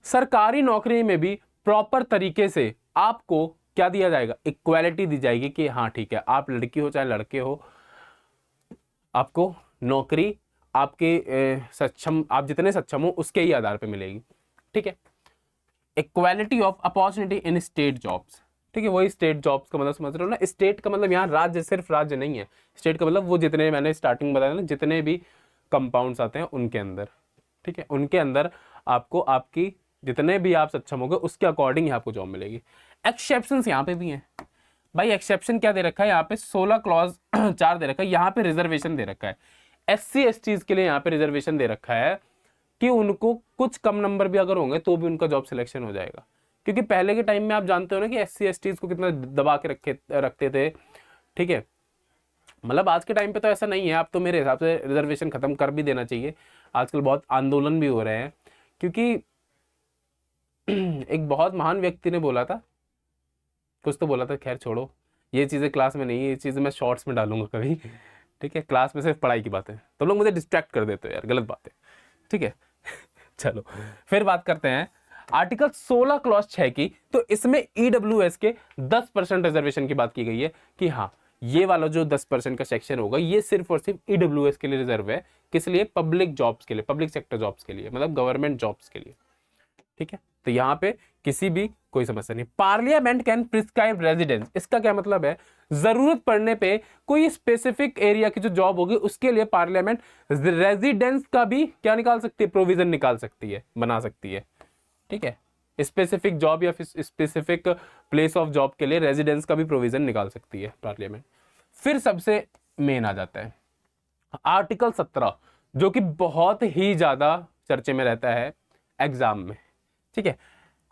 सरकारी नौकरी में भी प्रॉपर तरीके से आपको क्या दिया जाएगा? इक्वालिटी दी जाएगी कि हाँ ठीक है, आप लड़की हो चाहे लड़के हो, आपको नौकरी आपके सक्षम, आप जितने सक्षम हो उसके ही आधार पे मिलेगी, ठीक है। Equality of opportunity in state jobs, ठीक है, वही स्टेट जॉब्स का मतलब समझ रहे हो ना। स्टेट का मतलब यहाँ राज्य, सिर्फ राज्य नहीं है। स्टेट का मतलब वो जितने मैंने स्टार्टिंग बताया ना, जितने भी कंपाउंड्स आते हैं उनके अंदर, ठीक है, उनके अंदर आपको आपकी जितने भी आप सक्षम होगे उसके अकॉर्डिंग आपको जॉब मिलेगी। एक्सेप्शन यहाँ पे भी हैं भाई। एक्सेप्शन क्या दे रखा है यहाँ पे? 16 क्लॉज 4 दे रखा है, यहाँ पे रिजर्वेशन दे रखा है। SC STs के लिए यहाँ पे रिजर्वेशन दे रखा है कि उनको कुछ कम नंबर भी अगर होंगे तो भी उनका जॉब सिलेक्शन हो जाएगा। क्योंकि पहले के टाइम में आप जानते हो ना कि SC STs को कितना दबा के रखते थे, ठीक है। मतलब आज के टाइम पे तो ऐसा नहीं है, आप तो मेरे हिसाब से रिजर्वेशन खत्म कर भी देना चाहिए। आजकल बहुत आंदोलन भी हो रहे हैं, क्योंकि एक बहुत महान व्यक्ति ने बोला था, कुछ तो बोला था, खैर छोड़ो, ये चीज़ें क्लास में नहीं है, ये चीज़ें मैं शॉर्ट्स में डालूंगा कभी, ठीक है। क्लास में सिर्फ पढ़ाई की बातें, तो लोग मुझे डिस्ट्रैक्ट कर देते हो यार, गलत बात है, ठीक है। चलो फिर बात करते हैं आर्टिकल 16 क्लॉज 6 की। तो इसमें EWS के 10% रिजर्वेशन की बात की गई है कि हाँ, ये वाला जो 10% का सेक्शन होगा ये सिर्फ और सिर्फ EWS के लिए रिजर्व है। किस लिए? पब्लिक जॉब्स के लिए, पब्लिक सेक्टर जॉब्स के लिए, मतलब गवर्नमेंट जॉब्स के लिए, ठीक है। तो यहाँ पे किसी भी कोई समस्या नहीं। पार्लियामेंट कैन प्रिस्क्राइब रेजिडेंस, इसका क्या मतलब है? जरूरत पड़ने पे कोई स्पेसिफिक एरिया की जो जॉब होगी उसके लिए पार्लियामेंट रेजिडेंस का भी क्या निकाल सकती है? प्रोविजन निकाल सकती है, बना सकती है, ठीक है। स्पेसिफिक जॉब या फिर स्पेसिफिक प्लेस ऑफ जॉब के लिए रेजिडेंस का भी प्रोविजन निकाल सकती है पार्लियामेंट। फिर सबसे मेन आ जाता है आर्टिकल 17, जो कि बहुत ही ज्यादा चर्चे में रहता है एग्जाम में, ठीक है।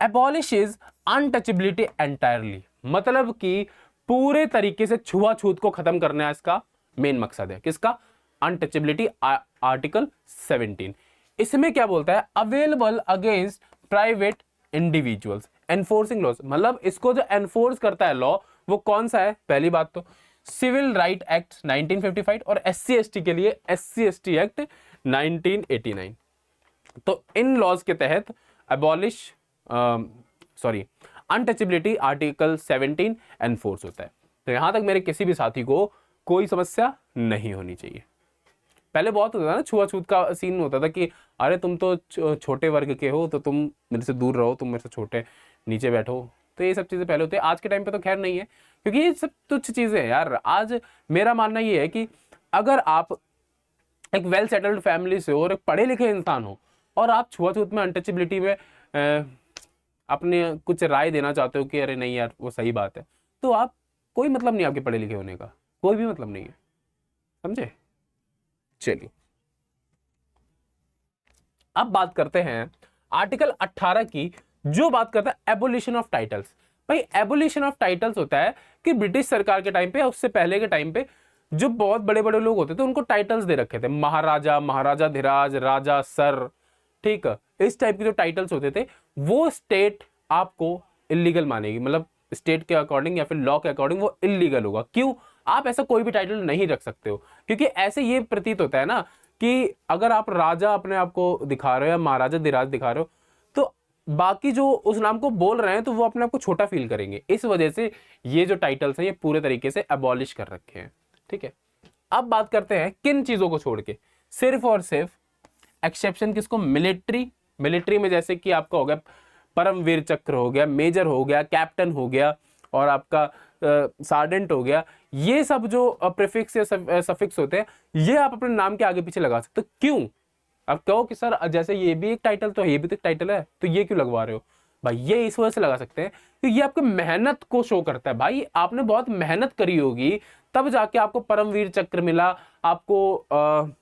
एबॉलिशेस अनटचेबिलिटी एंटायरली, मतलब कि पूरे तरीके से छुआछूत को खत्म करना है इसका मेन मकसद है। किसका? Untouchability, article 17। इसमें क्या बोलता है? Available against private individuals enforcing laws, मतलब इसको जो एनफोर्स करता है लॉ वो कौन सा है? पहली बात तो सिविल राइट एक्ट 1955 और SC ST के लिए SC ST एक्ट 1989। तो इन लॉज के तहत अबॉलिश अनटचेबिलिटी आर्टिकल 17 एनफोर्स होता है। तो यहां तक मेरे किसी भी साथी को कोई समस्या नहीं होनी चाहिए। पहले बहुत होता था ना, छुआछूत का सीन होता था कि अरे तुम तो छोटे वर्ग के हो तो तुम मेरे से दूर रहो, तुम मेरे से छोटे, नीचे बैठो। तो ये सब चीजें पहले होती है। आज के टाइम पे तो खैर नहीं है, क्योंकि ये सब तुच्छ चीजें हैं यार। आज मेरा मानना ये है कि अगर आप एक वेल सेटल्ड फैमिली से हो और एक पढ़े लिखे इंसान हो और आप छुआछूत में, अनटचेबिलिटी में अपने कुछ राय देना चाहते हो कि अरे नहीं यार वो सही बात है, तो आप कोई मतलब नहीं आपके पढ़े लिखे होने का, कोई भी मतलब नहीं है, समझे। चलिए अब बात करते हैं आर्टिकल 18 की, जो बात करता है एबोलिशन ऑफ टाइटल्स। भाई एबोलिशन ऑफ टाइटल्स होता है कि ब्रिटिश सरकार के टाइम पे या उससे पहले के टाइम पे जो बहुत बड़े बड़े लोग होते थे उनको टाइटल्स दे रखे थे, महाराजा, महाराजा धिराज, राजा, सर, ठीक है। इस टाइप के जो टाइटल्स होते थे वो स्टेट आपको इलीगल मानेगी, मतलब स्टेट के अकॉर्डिंग या फिर लॉ के अकॉर्डिंग वो इलीगल होगा। क्यों? आप ऐसा कोई भी टाइटल नहीं रख सकते हो, क्योंकि ऐसे ये प्रतीत होता है ना कि अगर आप राजा अपने आप को दिखा रहे हो या महाराजा धिराज दिखा रहे हो तो बाकी जो उस नाम को बोल रहे हैं तो वो अपने आप को छोटा फील करेंगे। इस वजह से ये जो टाइटल्स हैं ये पूरे तरीके से अबॉलिश कर रखे हैं, ठीक है। अब बात करते हैं किन चीजों को छोड़ के, सिर्फ और सिर्फ एक्सेप्शन किसको? मिलिट्री। मिलिट्री में जैसे कि आपका हो गया परमवीर चक्र हो गया, मेजर हो गया, कैप्टन हो गया और आपका सार्डेंट हो गया। ये सब जो प्रीफिक्स या सफिक्स होते हैं ये आप अपने नाम के आगे पीछे लगा सकते हो। क्यों? अब कहो कि सर जैसे ये भी एक टाइटल तो ये भी तो एक टाइटल है, तो ये क्यों लगवा रहे हो? भाई ये इस वजह से लगा सकते हैं कि ये आपकी मेहनत को शो करता है। भाई आपने बहुत मेहनत करी होगी तब जाके आपको परमवीर चक्र मिला, आपको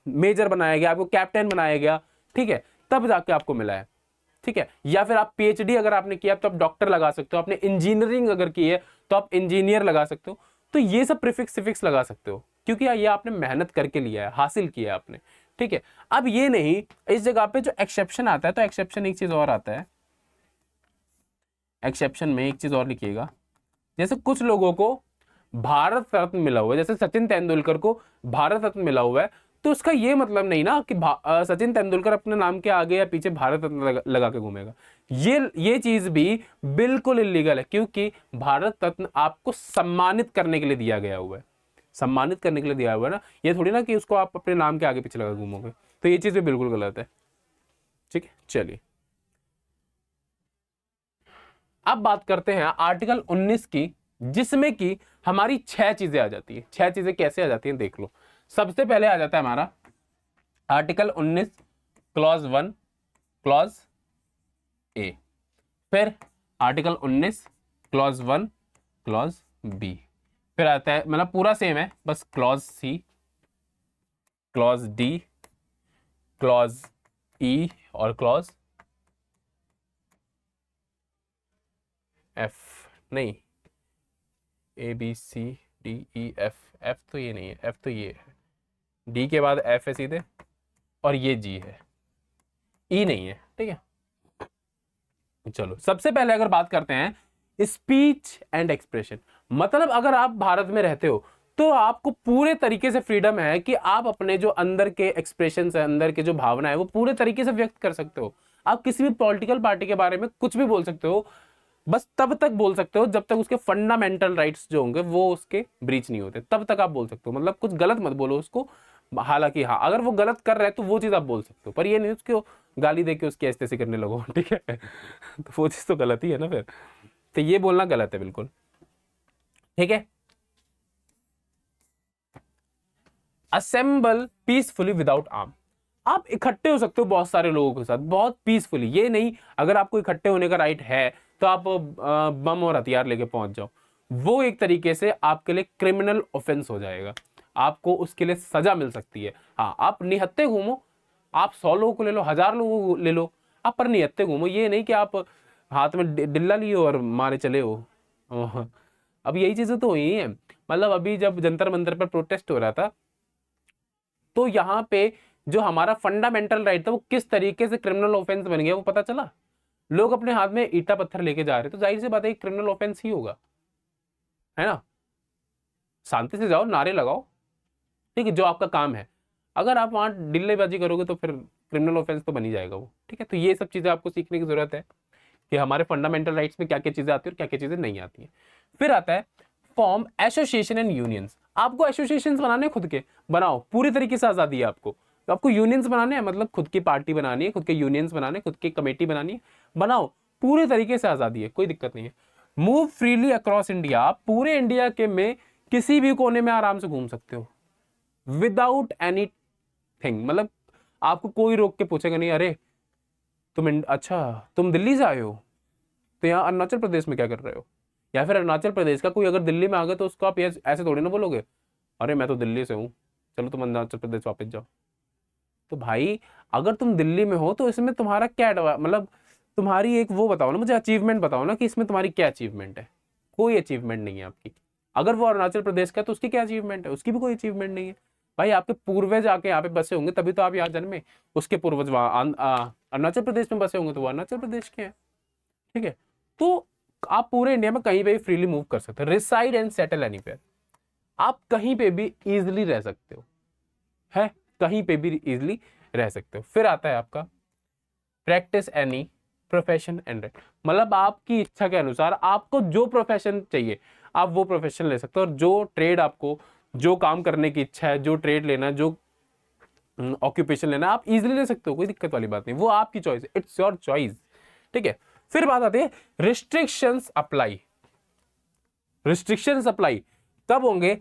मेजर बनाया गया, आपको कैप्टन बनाया गया, ठीक है, तब जाके आपको मिला है, ठीक है। या फिर आप PhD अगर आपने किया तो आप डॉक्टर लगा सकते हो, आपने इंजीनियरिंग अगर की है तो आप इंजीनियर लगा सकते हो। तो ये सब प्रीफिक्स सिफिक्स लगा सकते हो क्योंकि ये आपने मेहनत करके लिया है, हासिल किया है आपने, ठीक है। अब ये नहीं, इस जगह पे जो एक्सेप्शन आता है तो एक्सेप्शन एक चीज और आता है, एक्सेप्शन में एक चीज और लिखिएगा। जैसे कुछ लोगों को भारत रत्न मिला हुआ है, जैसे सचिन तेंदुलकर को भारत रत्न मिला हुआ है, तो उसका ये मतलब नहीं ना कि सचिन तेंदुलकर अपने नाम के आगे या पीछे भारत रत्न लगा के घूमेगा। ये चीज भी बिल्कुल इलीगल है, क्योंकि भारत रत्न आपको सम्मानित करने के लिए दिया गया हुआ है, सम्मानित करने के लिए दिया हुआ है ना, ये थोड़ी ना कि उसको आप अपने नाम के आगे पीछे लगा घूमोगे। तो ये चीज भी बिल्कुल गलत है, ठीक है। चलिए अब बात करते हैं आर्टिकल 19 की, जिसमें कि हमारी 6 चीजें आ जाती है। 6 चीजें कैसे आ जाती हैं देख लो। सबसे पहले आ जाता है हमारा आर्टिकल 19 क्लॉज 1 क्लॉज ए, फिर आर्टिकल 19 क्लॉज 1 क्लॉज बी, फिर आता है, मतलब पूरा सेम है बस clause C, clause D, clause E और क्लॉज एफ, नहीं A B C D E F, F तो ये नहीं है, एफ तो ये है, डी के बाद एफ है सीधे, और ये जी है, ई नहीं है, ठीक है। चलो सबसे पहले अगर बात करते हैं स्पीच एंड एक्सप्रेशन, मतलब अगर आप भारत में रहते हो तो आपको पूरे तरीके से फ्रीडम है कि आप अपने जो अंदर के एक्सप्रेशन है, अंदर के जो भावना है, वो पूरे तरीके से व्यक्त कर सकते हो। आप किसी भी पॉलिटिकल पार्टी के बारे में कुछ भी बोल सकते हो, बस तब तक बोल सकते हो जब तक उसके फंडामेंटल राइट्स जो होंगे वो उसके ब्रीच नहीं होते, तब तक आप बोल सकते हो। मतलब कुछ गलत मत बोलो उसको, हालांकि हाँ अगर वो गलत कर रहा है तो वो चीज आप बोल सकते हो, पर ये नहीं उसको गाली दे के उसकी ऐसे करने लगो, ठीक है। तो वो चीज तो गलत ही है ना फिर, तो ये बोलना गलत है बिल्कुल, ठीक है। असेंबल पीसफुली विदाउट आर्म, आप इकट्ठे हो सकते हो बहुत सारे लोगों के साथ बहुत पीसफुली, ये नहीं अगर आपको इकट्ठे होने का राइट है तो आप बम और हथियार लेके पहुंच जाओ, वो एक तरीके से आपके लिए क्रिमिनल ऑफेंस हो जाएगा, आपको उसके लिए सजा मिल सकती है। हाँ आप निहत्थे घूमो, आप 100 लोगों को ले लो, 1000 लोगों को ले लो, आप पर निहत्थे घूमो, ये नहीं कि आप हाथ में डिल्ला लियो और मारे चले हो। अब यही चीजें तो हुई हैं, मतलब अभी जब जंतर मंतर पर प्रोटेस्ट हो रहा था तो यहाँ पे जो हमारा फंडामेंटल राइट था वो किस तरीके से क्रिमिनल ऑफेंस बन गया वो पता चला। लोग अपने हाथ में ईटा पत्थर लेके जा रहे तो जाहिर सी बात है क्रिमिनल ऑफेंस ही होगा, है ना। शांति से जाओ, नारे लगाओ, ठीक है, जो आपका काम है। अगर आप वहां डिल्लेबाजी करोगे तो फिर क्रिमिनल ऑफेंस तो बन ही जाएगा वो, ठीक है। तो ये सब चीजें आपको सीखने की जरूरत है कि हमारे फंडामेंटल राइट्स में क्या क्या चीजें आती है और क्या क्या चीजें नहीं आती है। फिर आता है फॉर्म एसोसिएशन एंड यूनियंस, आपको एसोसिएशंस बनाने खुद के बनाओ, पूरी तरीके से आजादी है आपको। तो आपको यूनियंस बनाने हैं, मतलब खुद की पार्टी बनानी है, खुद के यूनियंस बनाने, खुद की कमेटी बनानी है, बनाओ, पूरे तरीके से आजादी है, कोई दिक्कत नहीं है। मूव फ्रीली अक्रॉस इंडिया, आप पूरे इंडिया के में किसी भी कोने में आराम से घूम सकते हो विदाउट एनी थिंग, मतलब आपको कोई रोक के पूछेगा नहीं अरे अच्छा तुम दिल्ली से आए हो तो यहाँ अरुणाचल प्रदेश में क्या कर रहे हो, या फिर अरुणाचल प्रदेश का कोई अगर दिल्ली में आ गया तो उसको आप ऐसे थोड़ी ना बोलोगे अरे मैं तो दिल्ली से हूँ, चलो तुम अरुणाचल प्रदेश वापस जाओ। तो भाई अगर तुम दिल्ली में हो तो इसमें तुम्हारा क्या मतलब तुम्हारी एक वो बताओ ना, मुझे अचीवमेंट बताओ ना कि इसमें तुम्हारी क्या अचीवमेंट है। कोई अचीवमेंट नहीं है आपकी। अगर वो अरुणाचल प्रदेश का है तो उसकी क्या अचीवमेंट है, उसकी भी कोई अचीवमेंट नहीं है। भाई आपके पूर्वज आके यहाँ पे बसे होंगे तभी तो आप यहाँ जन्मे, उसके पूर्वज वहां अरुणाचल प्रदेश में बसे होंगे तो वो अरुणाचल प्रदेश के हैं, ठीक है। तो आप पूरे इंडिया में कहीं पे भी फ्रीली मूव कर सकते हो, रिसाइड एंड सेटल एनीवेयर, आप कहीं पे भी इजिली रह सकते हो, है कहीं पे भी इजिली रह सकते हो। फिर आता है आपका practice any profession and right, मतलब आपकी इच्छा के अनुसार आपको जो प्रोफेशन चाहिए आप वो प्रोफेशन ले सकते हो, और जो ट्रेड आपको जो काम करने की इच्छा है, जो ट्रेड लेना, जो ऑक्यूपेशन लेना आप इजिली ले सकते हो, कोई दिक्कत वाली बात नहीं, वो आपकी चॉइस है, इट्स योर चॉइस, ठीक है। फिर बात आती है रिस्ट्रिक्शंस अप्लाई। रिस्ट्रिक्शंस अप्लाई कब होंगे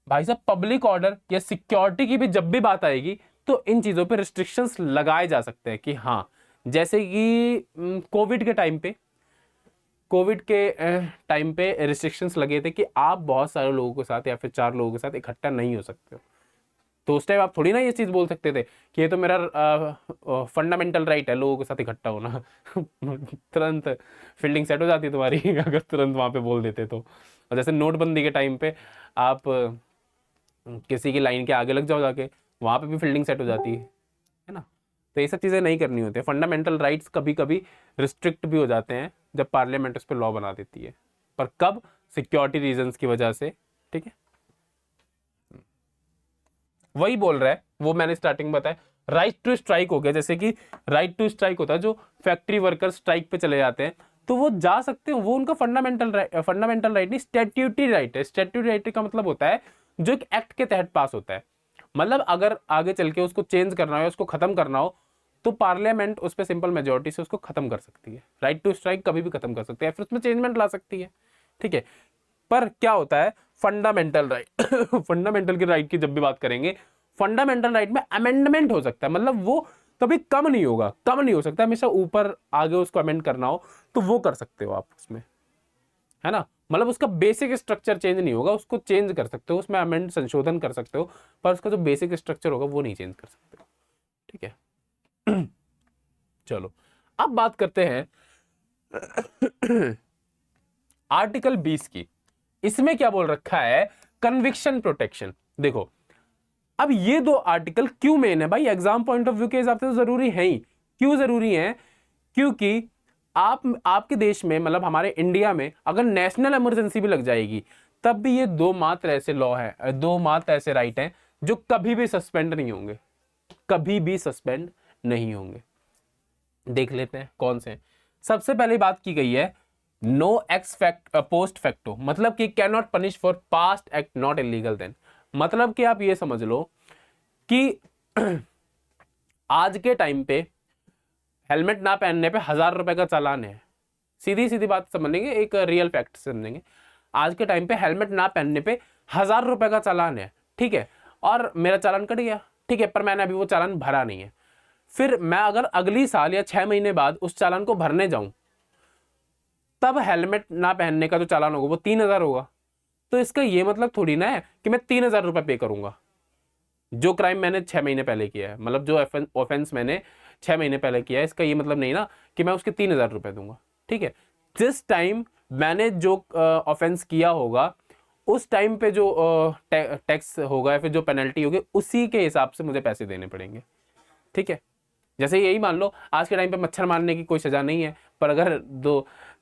भाई साहब, पब्लिक ऑर्डर या सिक्योरिटी की भी जब भी बात आएगी तो इन चीजों पे रिस्ट्रिक्शंस लगाए जा सकते हैं कि हाँ, जैसे कि कोविड के टाइम पे रिस्ट्रिक्शंस लगे थे कि आप बहुत सारे लोगों के साथ या फिर 4 लोगों के साथ इकट्ठा नहीं हो सकते हो। तो उस टाइम आप थोड़ी ना ये चीज बोल सकते थे कि ये तो मेरा फंडामेंटल राइट है लोगों के साथ इकट्ठा होना। तुरंत फील्डिंग सेट हो जाती है तुम्हारी अगर तुरंत वहां पे बोल देते तो। और जैसे नोटबंदी के टाइम पे आप किसी की लाइन के आगे लग जाओ जाके, वहां पे भी फील्डिंग सेट हो जाती है ना। तो ये सब चीजें नहीं करनी होती है। फंडामेंटल राइट्स कभी कभी रिस्ट्रिक्ट भी हो जाते हैं जब पार्लियामेंट उस पर लॉ बना देती है, पर कब, सिक्योरिटी रीजंस की वजह से, ठीक है। वही बोल रहा है वो मैंने स्टार्टिंग बताया, राइट टू स्ट्राइक हो गया, जैसे कि राइट टू स्ट्राइक होता है, जो फैक्ट्री वर्कर स्ट्राइक पे चले जाते हैं तो वो जा सकते हैं, वो उनका फंडामेंटल राइट नहीं, स्टैट्यूटरी राइट है। स्टैट्यूटरी राइट का मतलब होता है जो एक एक्ट के तहत पास होता है, मतलब अगर आगे चल के उसको चेंज करना हो, उसको खत्म करना हो तो पार्लियामेंट उस पर सिंपल मेजोरिटी से उसको खत्म कर सकती है। राइट टू स्ट्राइक कभी भी खत्म कर सकती है, फिर उसमें चेंजमेंट ला सकती है, ठीक है। पर क्या होता है फंडामेंटल राइट फंडामेंटल के राइट की जब भी बात करेंगे, फंडामेंटल राइट में अमेंडमेंट हो सकता है, मतलब वो कभी कम नहीं होगा, कम नहीं हो सकता, हमेशा ऊपर आगे उसको अमेंड करना हो तो वो कर सकते हो आप उसमें, है ना। मतलब उसका बेसिक स्ट्रक्चर चेंज नहीं होगा, उसको चेंज कर सकते हो, उसमें अमेंड संशोधन कर सकते हो, पर उसका जो बेसिक स्ट्रक्चर होगा वो नहीं चेंज कर सकते हो। ठीक है। चलो अब बात करते हैं आर्टिकल 20 की। इसमें क्या बोल रखा है, कन्विक्शन प्रोटेक्शन। देखो अब ये दो आर्टिकल क्यों मेन है भाई, एग्जाम पॉइंट ऑफ व्यू के हिसाब से तो जरूरी है ही। क्यों जरूरी है, क्योंकि आपके देश में, मतलब हमारे इंडिया में अगर नेशनल इमरजेंसी भी लग जाएगी तब भी ये दो मात्र ऐसे लॉ है, दो मात्र ऐसे राइट हैं जो कभी भी सस्पेंड नहीं होंगे, कभी भी सस्पेंड नहीं होंगे। देख लेते हैं कौन से। सबसे पहले बात की गई है no ex fact post facto, मतलब कि can not punish for past act not illegal then. मतलब कि आप ये समझ लो कि आज के टाइम पे हेलमेट ना पहनने पे 1,000 रुपए का चालान है। सीधी सीधी बात समझेंगे, एक रियल फैक्ट समझेंगे। आज के टाइम पे हेलमेट ना पहनने पे 1,000 रुपए का चालान है, ठीक है, और मेरा चालान कट गया, ठीक है, पर मैंने अभी वो चालान भरा नहीं है। फिर मैं अगर अगली साल या 6 महीने बाद उस चालान को भरने जाऊं, तब हेलमेट ना पहनने का जो चालान होगा वो 3,000 होगा। तो इसका ये मतलब थोड़ी ना है कि मैं 3,000 रुपए पे करूंगा जो क्राइम मैंने 6 महीने पहले किया है, मतलब जो ऑफेंस मैंने 6 महीने पहले किया है, इसका ये मतलब नहीं ना कि मैं उसके 3,000 रुपए दूंगा। ठीक है, जिस टाइम मैंने जो ऑफेंस किया होगा उस टाइम पे जो टैक्स होगा या फिर जो पेनल्टी होगी उसी के हिसाब से मुझे पैसे देने पड़ेंगे। ठीक है, जैसे यही मान लो आज के टाइम पे मच्छर मारने की कोई सजा नहीं है, पर अगर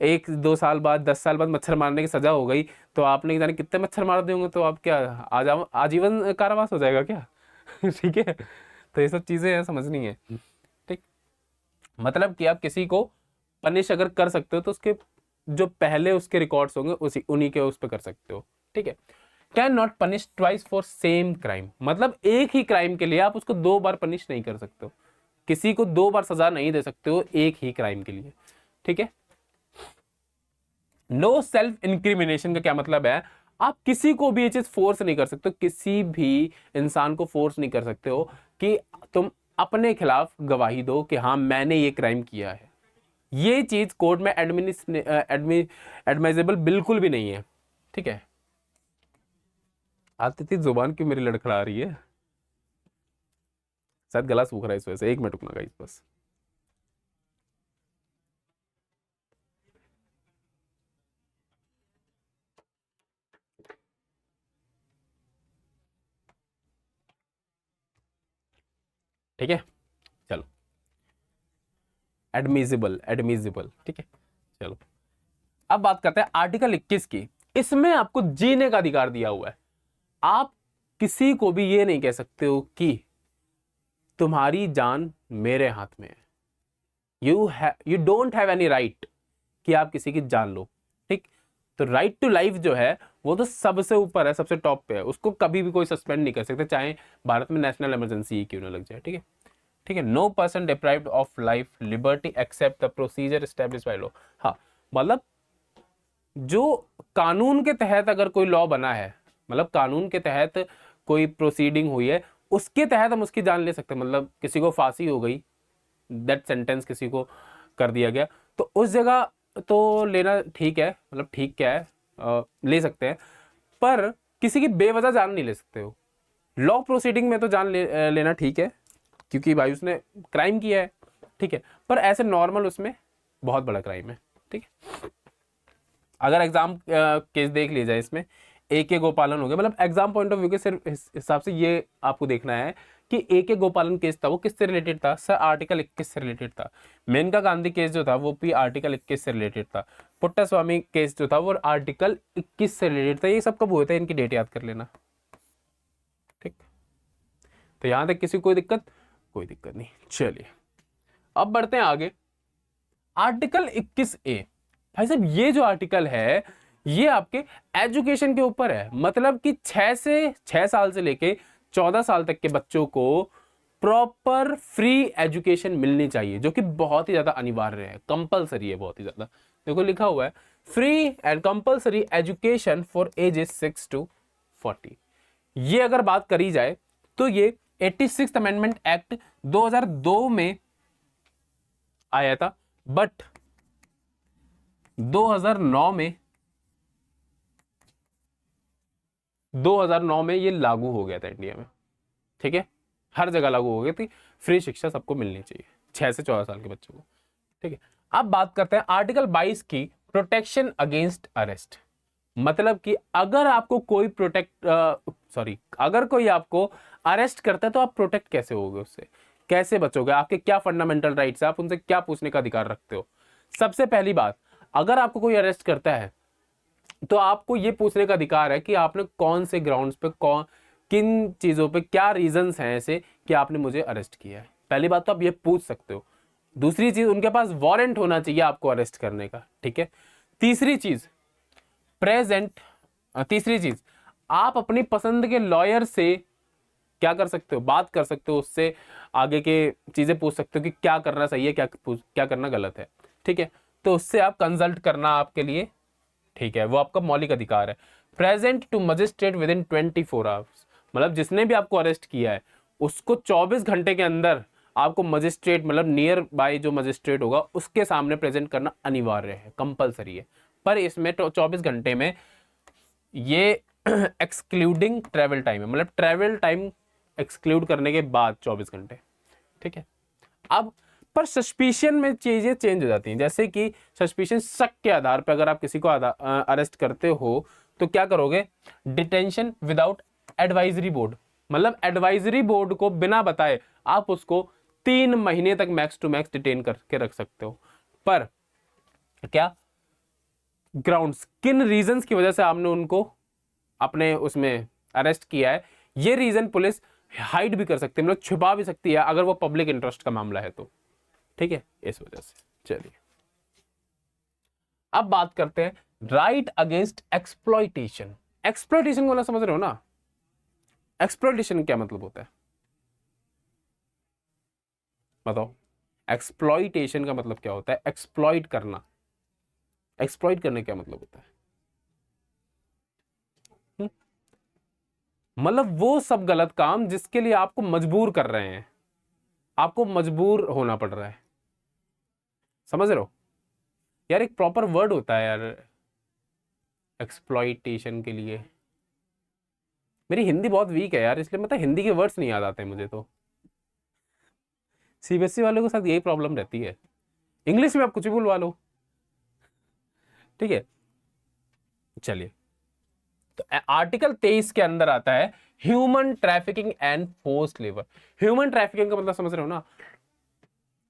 1-2 साल बाद 10 साल बाद मच्छर मारने की सजा हो गई तो आपने जाने कितने मच्छर मार दिए होंगे, तो आप क्या आजीवन कारावास हो जाएगा क्या? ठीक है, तो ये सब चीजें हैं, समझनी है। ठीक, मतलब कि आप किसी को पनिश अगर कर सकते हो तो उसके जो पहले उसके रिकॉर्ड्स होंगे उसी उन्हीं के उस पर कर सकते हो। ठीक है, can not punish twice for same crime, मतलब एक ही क्राइम के लिए आप उसको 2 बार पनिश नहीं कर सकते हो, किसी को 2 बार सजा नहीं दे सकते हो एक ही क्राइम के लिए। ठीक है, नो सेल्फ इंक्रिमिनेशन का क्या मतलब है, आप किसी को भी ये चीज फोर्स नहीं कर सकते हो, किसी भी इंसान को फोर्स नहीं कर सकते हो कि तुम अपने खिलाफ गवाही दो कि हाँ मैंने ये क्राइम किया है। ये चीज कोर्ट में एडमिसिबल बिल्कुल भी नहीं है। ठीक है, आती थी जुबान क्यों मेरी लड़खड़ा रही है, शायद गला सूख रहा है इस वजह से। 1 मिनट रुकना गाइस बस। ठीक है, चलो, एडमिसिबल एडमिसिबल। ठीक है, चलो अब बात करते हैं आर्टिकल 21 की। इसमें आपको जीने का अधिकार दिया हुआ है। आप किसी को भी ये नहीं कह सकते हो कि तुम्हारी जान मेरे हाथ में है, you don't have any right कि आप किसी की जान लो। ठीक, तो राइट टू लाइफ जो है वो तो सबसे ऊपर है, सबसे टॉप पे है, उसको कभी भी कोई सस्पेंड नहीं कर सकते, चाहे भारत में नेशनल इमरजेंसी ही क्यों ना लग जाए। ठीक है, ठीक है, no person deprived of life liberty except the procedure established by law. हाँ, मतलब जो कानून के तहत अगर कोई लॉ बना है, मतलब कानून के तहत कोई प्रोसीडिंग हुई है उसके तहत हम उसकी जान ले सकते हैं। मतलब किसी को फांसी हो गई, डेथ सेंटेंस किसी को कर दिया गया, तो उस जगह तो लेना ठीक है, मतलब ठीक क्या है, ले सकते हैं, पर किसी की बेवजह जान नहीं ले सकते हो। लॉ प्रोसीडिंग में तो जान लेना ठीक है क्योंकि भाई उसने क्राइम किया है। ठीक है, पर ऐसे नॉर्मल उसमें बहुत बड़ा क्राइम है। ठीक है, अगर एग्जाम केस देख लिया जाए इसमें ए के गोपालन हो गया, मतलब एग्जाम पॉइंट ऑफ व्यू के सिर्फ हिसाब से ये आपको देखना है कि ए के गोपालन केस था वो किससे रिलेटेड था, सर आर्टिकल 21 से रिलेटेड था। मेनका गांधी केस जो था वो भी आर्टिकल 21 से रिलेटेड था। पुट्टा स्वामी केस जो था वो आर्टिकल 21 से रिलेटेड था। ये सब कब हुए थे इनकी डेट याद कर लेना। ठीक, तो यहां तक किसी को कोई दिक्कत नहीं। चलिए अब बढ़ते हैं आगे। आर्टिकल 21A, भाई साहब ये जो आर्टिकल है ये आपके एजुकेशन के ऊपर है, मतलब कि 6 साल से लेके 14 साल तक के बच्चों को प्रॉपर फ्री एजुकेशन मिलनी चाहिए, जो कि बहुत ही ज्यादा अनिवार्य है, कंपलसरी है बहुत ही ज्यादा। देखो लिखा हुआ है free and compulsory education for ages 6 to 40। ये अगर बात करी जाए तो ये 86th अमेंडमेंट एक्ट 2002 में आया था, बट 2009 में 2009 में ये लागू हो गया था इंडिया में, ठीक है, हर जगह लागू हो गई थी, फ्री शिक्षा सबको मिलनी चाहिए 6 से 14 साल के बच्चों को, ठीक है। अब बात करते हैं आर्टिकल 22 की, प्रोटेक्शन अगेंस्ट अरेस्ट। मतलब कि अगर आपको कोई अगर कोई आपको अरेस्ट करता है तो आप प्रोटेक्ट कैसे होगे, उससे कैसे बचोगे, आपके क्या फंडामेंटल राइट्स है, आप उनसे क्या पूछने का अधिकार रखते हो। सबसे पहली बात, अगर आपको कोई अरेस्ट करता है तो आपको यह पूछने का अधिकार है कि आपने कौन से ग्राउंड्स पे, किन चीजों पे, क्या रीजंस हैं ऐसे कि आपने मुझे अरेस्ट किया है। पहली बात तो आप ये पूछ सकते हो। दूसरी चीज, उनके पास वारंट होना चाहिए आपको अरेस्ट करने का, ठीक है। तीसरी चीज, तीसरी चीज, आप अपनी पसंद के लॉयर से क्या कर सकते हो, बात कर सकते हो, उससे आगे के चीजें पूछ सकते हो कि क्या करना सही है, क्या करना गलत है, ठीक है। तो उससे आप कंसल्ट करना आपके लिए, ठीक है, वो आपका मौलिक अधिकार है। Present to magistrate within 24 hours, मतलब जिसने भी आपको अरेस्ट किया है उसको 24 घंटे के अंदर आपको मजिस्ट्रेट, मतलब नियर बाय जो मजिस्ट्रेट होगा उसके सामने प्रेजेंट करना अनिवार्य है, कंपलसरी है। पर इसमें 24 घंटे में ये एक्सक्लूडिंग ट्रैवल टाइम है, मतलब ट्रैवल टाइम एक्सक्लूड करने के बाद 24 घंटे, ठीक है। अब पर सस्पिशन में चीजें चेंज हो जाती हैं, जैसे कि सस्पिशन, शक के आधार पर अगर आप किसी को अरेस्ट करते हो तो क्या करोगे, डिटेंशन विदाउट एडवाइजरी बोर्ड, मतलब एडवाइजरी बोर्ड को बिना बताए आप उसको 3 महीने तक मैक्स टू मैक्स डिटेन करके रख सकते हो। पर क्या ग्राउंड्स, किन रीजंस की वजह से आपने उनको अपने उसमें अरेस्ट किया है, ये रीजन पुलिस हाइड भी कर सकती है, मतलब छुपा भी सकती है अगर वो पब्लिक इंटरेस्ट का मामला है तो, ठीक है, इस वजह से। चलिए अब बात करते हैं राइट अगेंस्ट एक्सप्लॉइटेशन। एक्सप्लॉइटेशन को ना समझ रहे हो ना, एक्सप्लॉइटेशन क्या मतलब होता है बताओ। एक्सप्लॉइटेशन का मतलब क्या होता है, एक्सप्लॉइट करना, एक्सप्लॉइट करने क्या मतलब होता है, मतलब वो सब गलत काम जिसके लिए आपको मजबूर कर रहे हैं, आपको मजबूर होना पड़ रहा है, समझ रहे हो यार। एक प्रॉपर वर्ड होता है यार एक्सप्लॉइटेशन के लिए। मेरी हिंदी बहुत वीक है यार, इसलिए मतलब हिंदी के वर्ड्स नहीं याद आते मुझे तो। सीबीएसई वालों के साथ यही प्रॉब्लम रहती है, इंग्लिश में आप कुछ भी बुलवा लो, ठीक है। चलिए, तो आर्टिकल 23 के अंदर आता है human trafficking and forced labour. Human trafficking का मतलब समझ रहे हो ना,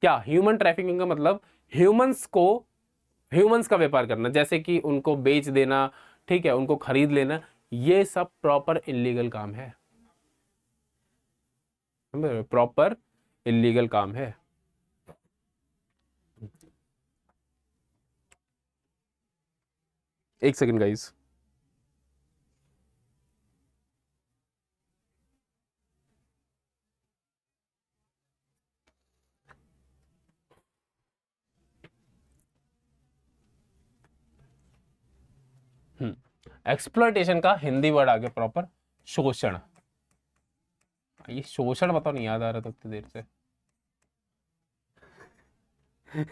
क्या ह्यूमन ट्रैफिकिंग का मतलब ह्यूमंस का व्यापार करना, जैसे कि उनको बेच देना, ठीक है, उनको खरीद लेना, ये सब प्रॉपर इलीगल काम है, प्रॉपर इलीगल काम है। एक सेकंड गाइस। एक्सप्लॉइटेशन का हिंदी वर्ड आ गया प्रॉपर, शोषण। ये शोषण बताओ, नहीं याद आ रहा था इतनी देर से।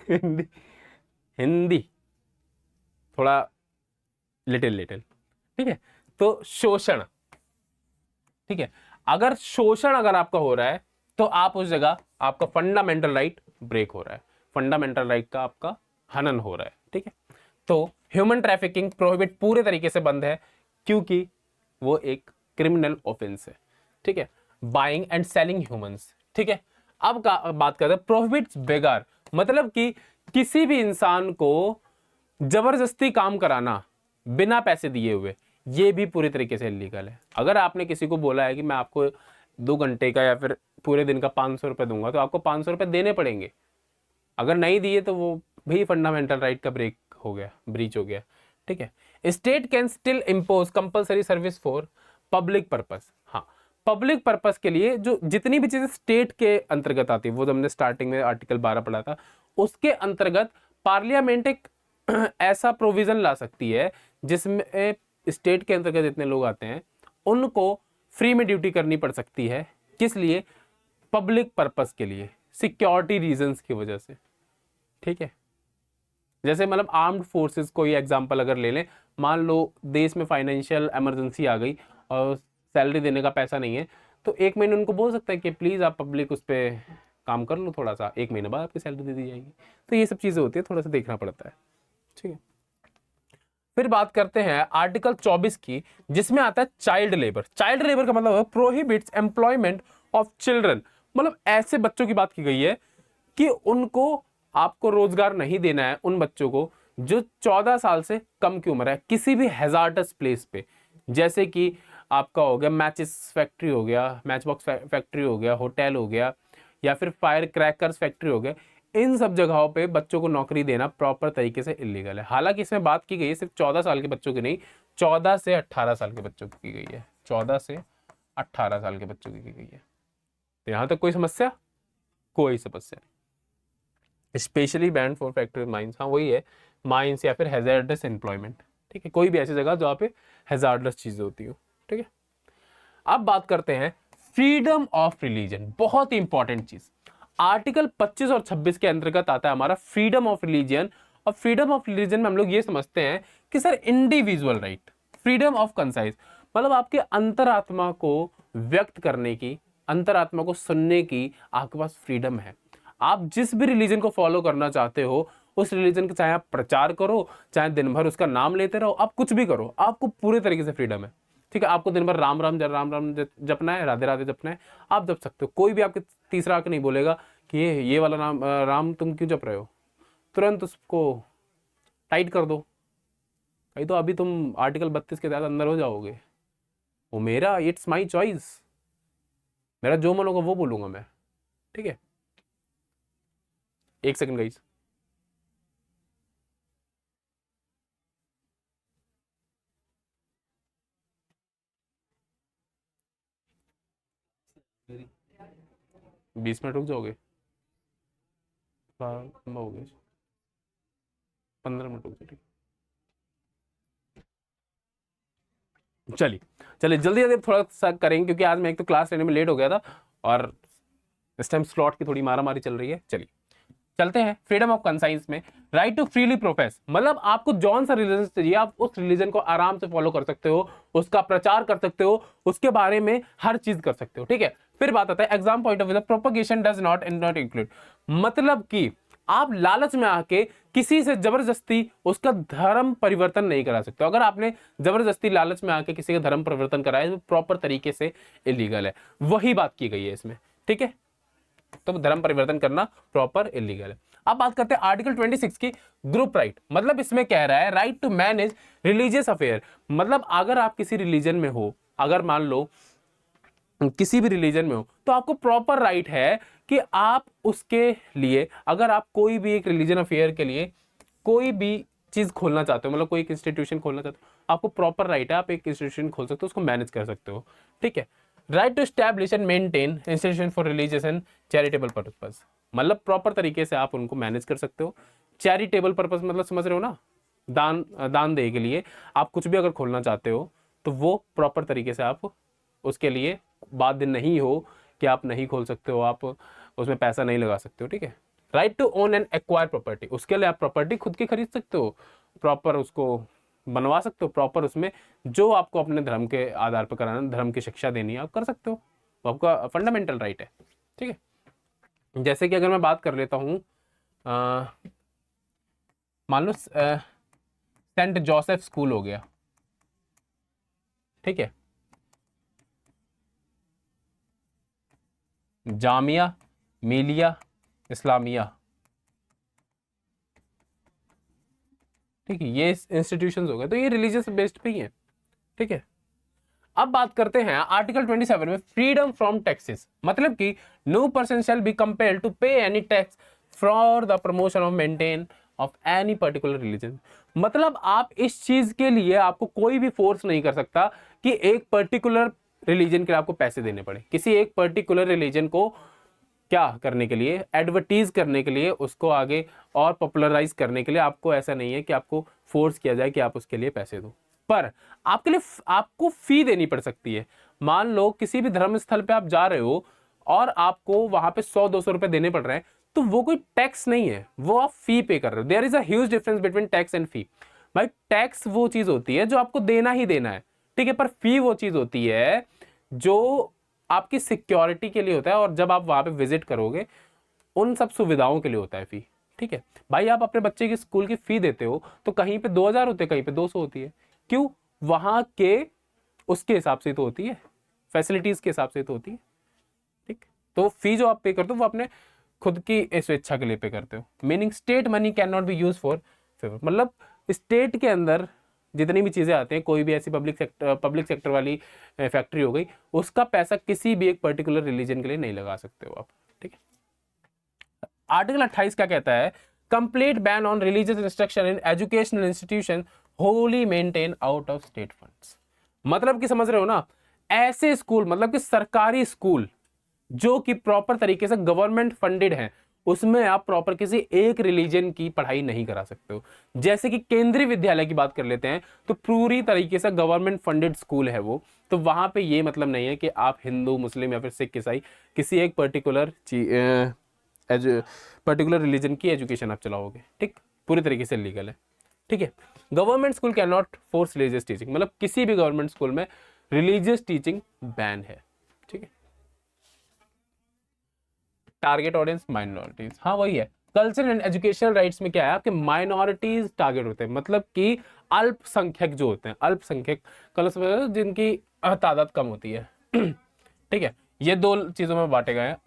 हिंदी, हिंदी थोड़ा लिटिल लिटिल, ठीक है। तो शोषण, ठीक है, अगर शोषण अगर आपका हो रहा है तो आप उस जगह, आपका फंडामेंटल राइट ब्रेक हो रहा है, फंडामेंटल राइट का आपका हनन हो रहा है, ठीक है। तो ह्यूमन ट्रैफिकिंग प्रोहिबिट पूरे तरीके से बंद है, क्योंकि वो एक क्रिमिनल ऑफेंस है, ठीक है, बाइंग एंड सेलिंग ह्यूमंस, ठीक है। अब बात करते हैं प्रोहिबिट्स बेगार, मतलब कि किसी भी इंसान को जबरदस्ती काम कराना बिना पैसे दिए हुए, ये भी पूरी तरीके से इलीगल है। अगर आपने किसी को बोला है कि मैं आपको 2 घंटे का या फिर पूरे दिन का 500 रुपये दूंगा, तो आपको 500 रुपये देने पड़ेंगे। अगर नहीं दिए तो वो भी फंडामेंटल राइट का ब्रेक हो गया, ब्रीच हो गया, ठीक है। State can still impose compulsory service for public purpose. हाँ, पब्लिक पर्पस के लिए जो जितनी भी चीजें स्टेट के अंतर्गत आती है, वो हमने स्टार्टिंग में आर्टिकल 12 पढ़ा था, उसके अंतर्गत पार्लियामेंट एक ऐसा प्रोविजन ला सकती है जिसमें स्टेट के अंतर्गत जितने लोग आते हैं उनको फ्री में ड्यूटी करनी पड़ सकती है। किस लिए? पब्लिक पर्पस के लिए, सिक्योरिटी रीजंस की वजह से, ठीक है। जैसे मतलब आर्म्ड फोर्सेस, कोई एग्जांपल अगर ले लें, मान लो देश में फाइनेंशियल इमरजेंसी आ गई और सैलरी देने का पैसा नहीं है, तो 1 महीने उनको बोल सकता है कि प्लीज़ आप पब्लिक उस पर काम कर लो थोड़ा सा, 1 महीने बाद आपकी सैलरी दे दी जाएगी। तो ये सब चीज़ें होती है, थोड़ा सा देखना पड़ता है, ठीक है। फिर बात करते हैं आर्टिकल 24 की, जिसमें आता है चाइल्ड लेबर। चाइल्ड लेबर का मतलब है प्रोहिबिट्स एम्प्लॉयमेंट ऑफ चिल्ड्रन, मतलब ऐसे बच्चों की बात की गई है कि उनको आपको रोजगार नहीं देना है उन बच्चों को जो 14 साल से कम की उम्र है, किसी भी हैजार्डस प्लेस पे, जैसे कि आपका हो गया मैचेस फैक्ट्री हो गया, मैच बॉक्स फैक्ट्री हो गया, होटल हो गया, या फिर फायर क्रैकर्स फैक्ट्री हो गया। इन सब जगहों पे बच्चों को नौकरी देना प्रॉपर तरीके से इलीगल है। हालांकि इसमें बात की गई है सिर्फ 14 साल के बच्चों की नहीं, 14 से 18 साल के बच्चों की गई है, 14 से 18 साल के बच्चों की गई है। तो यहां तक कोई समस्या? कोई समस्या नहीं। Specially band for factory mines, हाँ वही है, माइंस या फिर हैजार्डस एम्प्लॉयमेंट, ठीक है, कोई भी ऐसी जगह जहाँ पे हैजार्डस चीजें होती हो, ठीक है। अब बात करते हैं फ्रीडम ऑफ रिलीजन, बहुत ही इंपॉर्टेंट चीज। आर्टिकल 25 और 26 के अंतर्गत आता है हमारा फ्रीडम ऑफ रिलीजन। और फ्रीडम ऑफ रिलीजन में हम लोग ये समझते हैं कि sir individual right, freedom of concise, मतलब आपके अंतरात्मा को व्यक्त करने की, अंतरात्मा को सुनने की आपके पास फ्रीडम है। आप जिस भी रिलीजन को फॉलो करना चाहते हो, उस रिलीजन का चाहे आप प्रचार करो, चाहे दिन भर उसका नाम लेते रहो, आप कुछ भी करो, आपको पूरे तरीके से फ्रीडम है, ठीक है। आपको दिन भर राम राम जपना है, राधे राधे जपना है, आप जप सकते हो। कोई भी आपके तीसरा आके नहीं बोलेगा कि ये वाला नाम राम तुम क्यों जप रहे हो, तुरंत उसको टाइट कर दो, कहीं तो अभी तुम आर्टिकल 32 के तहत अंदर हो जाओगे। वो मेरा, इट्स माई चॉइस, मेरा जो मन होगा वो बोलूंगा मैं, ठीक है। एक सेकंड गाइस। मेरी 20 मिनट रुक जाओगे? हो गए, 15 मिनट रुक जाओ, चलिए चलिए जल्दी जल्दी थोड़ा सा करेंगे, क्योंकि आज मैं एक तो क्लास लेने में लेट हो गया था और इस टाइम स्लॉट की थोड़ी मारामारी चल रही है। चलिए चलते हैं फ्रीडम ऑफ कंसाइंस में। राइट टू फ्रीली प्रोफेस, मतलब आपको जौन सा रिलीजन चाहिए आप उस रिलीजन को आराम से फॉलो कर सकते हो, उसका प्रचार कर सकते हो, उसके बारे में हर चीज कर सकते हो, ठीक है। फिर बात आता है exam point of view, propagation does not include, मतलब कि आप लालच में आके किसी से जबरदस्ती उसका धर्म परिवर्तन नहीं करा सकते। अगर आपने जबरदस्ती लालच में आके किसी का धर्म परिवर्तन कराया तो प्रॉपर तरीके से इलीगल है, वही बात की गई है इसमें, ठीक है। तो धर्म परिवर्तन करना प्रॉपर इलीगल है। अब बात करते हैं आर्टिकल 26 की, ग्रुप राइट, मतलब इसमें कह रहा है right to manage religious affair, मतलब अगर आप किसी रिलीजन में हो, अगर मान लो किसी भी रिलीजन में हो, तो आपको प्रॉपर राइट है कि आप उसके लिए, अगर आप कोई भी एक रिलीजन अफेयर के लिए कोई भी चीज खोलना चाहते हो, मतलब कोई एक इंस्टीट्यूशन खोलना चाहते हो, आपको प्रॉपर राइट है, आप एक इंस्टीट्यूशन खोल सकते हो, उसको मैनेज कर सकते हो, ठीक है। Right to establish and maintain institution for religious and charitable purpose, मतलब प्रॉपर तरीके से आप उनको मैनेज कर सकते हो। चैरिटेबल पर्पस मतलब समझ रहे हो ना, दान दे के लिए आप कुछ भी अगर खोलना चाहते हो तो वो प्रॉपर तरीके से आप उसके लिए बाध्य नहीं हो कि आप नहीं खोल सकते हो, आप उसमें पैसा नहीं लगा सकते हो, ठीक है। Right to own and acquire property, उसके लिए आप प्रॉपर्टी खुद की खरीद सकते हो, प्रॉपर उसको बनवा सकते हो, प्रॉपर उसमें जो आपको अपने धर्म के आधार पर कराना, धर्म की शिक्षा देनी है, आप कर सकते हो, वो आपका फंडामेंटल राइट है, ठीक है। जैसे कि अगर मैं बात कर लेता हूँ, मान लो सेंट जोसेफ स्कूल हो गया, ठीक है, जामिया मिलिया इस्लामिया, ठीक है, ये इंस्टीट्यूशंस हो गए, तो ये रिलीजियस बेस्ड पे ही है, ठीक है। अब बात करते हैं आर्टिकल 27 में फ्रीडम फ्रॉम टैक्सेस, मतलब कि no person shall be compelled to pay any tax for the promotion of maintain of any particular religion, मतलब आप इस चीज के लिए आपको कोई भी फोर्स नहीं कर सकता कि एक पर्टिकुलर रिलीजन के लिए आपको पैसे देने पड़े, किसी एक पर्टिकुलर रिलीजन को क्या करने के लिए, एडवर्टीज करने के लिए, उसको आगे और पॉपुलराइज करने के लिए आपको ऐसा नहीं है कि आपको फोर्स किया जाए कि आप उसके लिए पैसे दो, पर आपके लिए आपको फी देनी पड़ सकती है। मान लो किसी भी धर्म स्थल पे आप जा रहे हो और आपको वहां पे 100-200 रुपए देने पड़ रहे हैं, तो वो कोई टैक्स नहीं है, वो आप फी पे कर रहे हो। There is a huge difference between tax and fee. भाई टैक्स वो चीज होती है जो आपको देना ही देना है, ठीक है। पर फी वो चीज होती है जो आपकी सिक्योरिटी के लिए होता है, और जब आप वहां पे विजिट करोगे उन सब सुविधाओं के लिए होता है फी। ठीक है भाई, आप अपने बच्चे की स्कूल की फी देते हो तो कहीं पे 2000 होते हैं, कहीं पे 200 होती है। क्यों? वहां के उसके हिसाब से तो होती है, फैसिलिटीज के हिसाब से तो होती है। ठीक, तो फी जो आप पे करते हो वो अपने खुद की स्वेच्छा के लिए पे करते हो। Meaning state money can not be use for favour, मतलब स्टेट के अंदर जितनी भी चीजें आती हैं, कोई भी ऐसी पब्लिक सेक्टर वाली फैक्ट्री हो गई, उसका पैसा किसी भी एक पर्टिकुलर रिलीजन के लिए नहीं लगा सकते हो आप। ठीक है। आर्टिकल 28 क्या कहता है? Complete ban on religious instruction in educational institution Holi maintain out of state funds. मतलब कि समझ रहे हो ना, ऐसे स्कूल, मतलब कि सरकारी स्कूल जो कि प्रॉपर तरीके से गवर्नमेंट फंडेड हैं, उसमें आप प्रॉपर किसी एक रिलीजन की पढ़ाई नहीं करा सकते हो। जैसे कि केंद्रीय विद्यालय की बात कर लेते हैं, तो पूरी तरीके से गवर्नमेंट फंडेड स्कूल है वो, तो वहां पे ये मतलब नहीं है कि आप हिंदू, मुस्लिम या फिर सिख, ईसाई किसी एक पर्टिकुलर रिलीजन की एजुकेशन आप चलाओगे। ठीक, पूरी तरीके से लीगल है। ठीक है। Government school can not force religious teaching, मतलब किसी भी गवर्नमेंट स्कूल में रिलीजियस टीचिंग बैन है। ठीक है। टारगेट ऑडियंस माइनॉरिटीज, हाँ वही है। कल्चर एंड एजुकेशनल राइट्स में क्या है, आपके माइनॉरिटीज टारगेट होते हैं, मतलब कि अल्पसंख्यक जो होते हैं, अल्पसंख्यक कल जिनकी तादाद कम होती है। ठीक है, ये दो चीजों में बांटे गए हैं,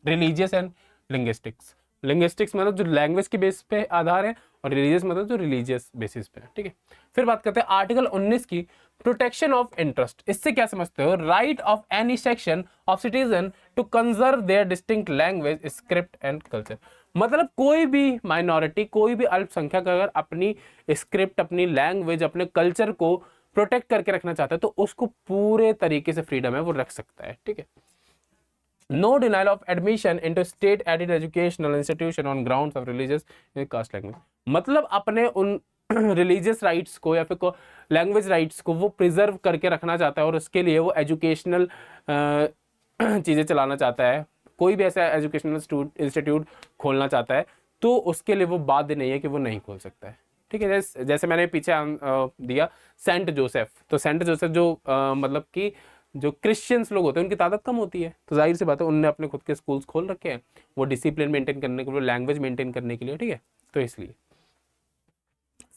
रिलीजियस एंड लिंग्विस्टिक्स। लिंग्विस्टिक्स मतलब जो लैंग्वेज के बेस पे आधार है, और रिलीजियस मतलब जो रिलीजियस बेसिस पे है। ठीक है। फिर बात करते हैं आर्टिकल 19 की, प्रोटेक्शन ऑफ इंटरेस्ट। इससे क्या समझते हो? Right of any section of citizen to conserve their distinct language, script and culture. मतलब कोई भी माइनॉरिटी, कोई भी अल्पसंख्यक अगर अपनी स्क्रिप्ट, अपनी लैंग्वेज, अपने कल्चर को प्रोटेक्ट करके रखना चाहता है तो उसको पूरे तरीके से फ्रीडम है, वो रख सकता है। ठीक है। No denial of admission into state-aided educational institution on grounds of religious caste language। मतलब अपने उन रिलीजियस राइट्स को या फिर लैंग्वेज राइट्स को वो प्रिजर्व करके रखना चाहता है, और उसके लिए वो एजुकेशनल चीज़ें चलाना चाहता है। कोई भी ऐसा एजुकेशनल इंस्टीट्यूट खोलना चाहता है तो उसके लिए वो बाध्य नहीं है कि वो नहीं खोल सकता है। ठीक है। जैसे मैंने पीछे दिया सेंट जोसेफ, तो सेंट जोसेफ जो मतलब कि जो क्रिश्चियंस लोग होते हैं उनकी तादाद कम होती है, तो जाहिर सी बात है उन्होंने अपने खुद के स्कूल्स खोल रखे हैं, वो डिसिप्लिन मेंटेन करने के लिए, लैंग्वेज मेंटेन करने के लिए। ठीक है, तो इसलिए।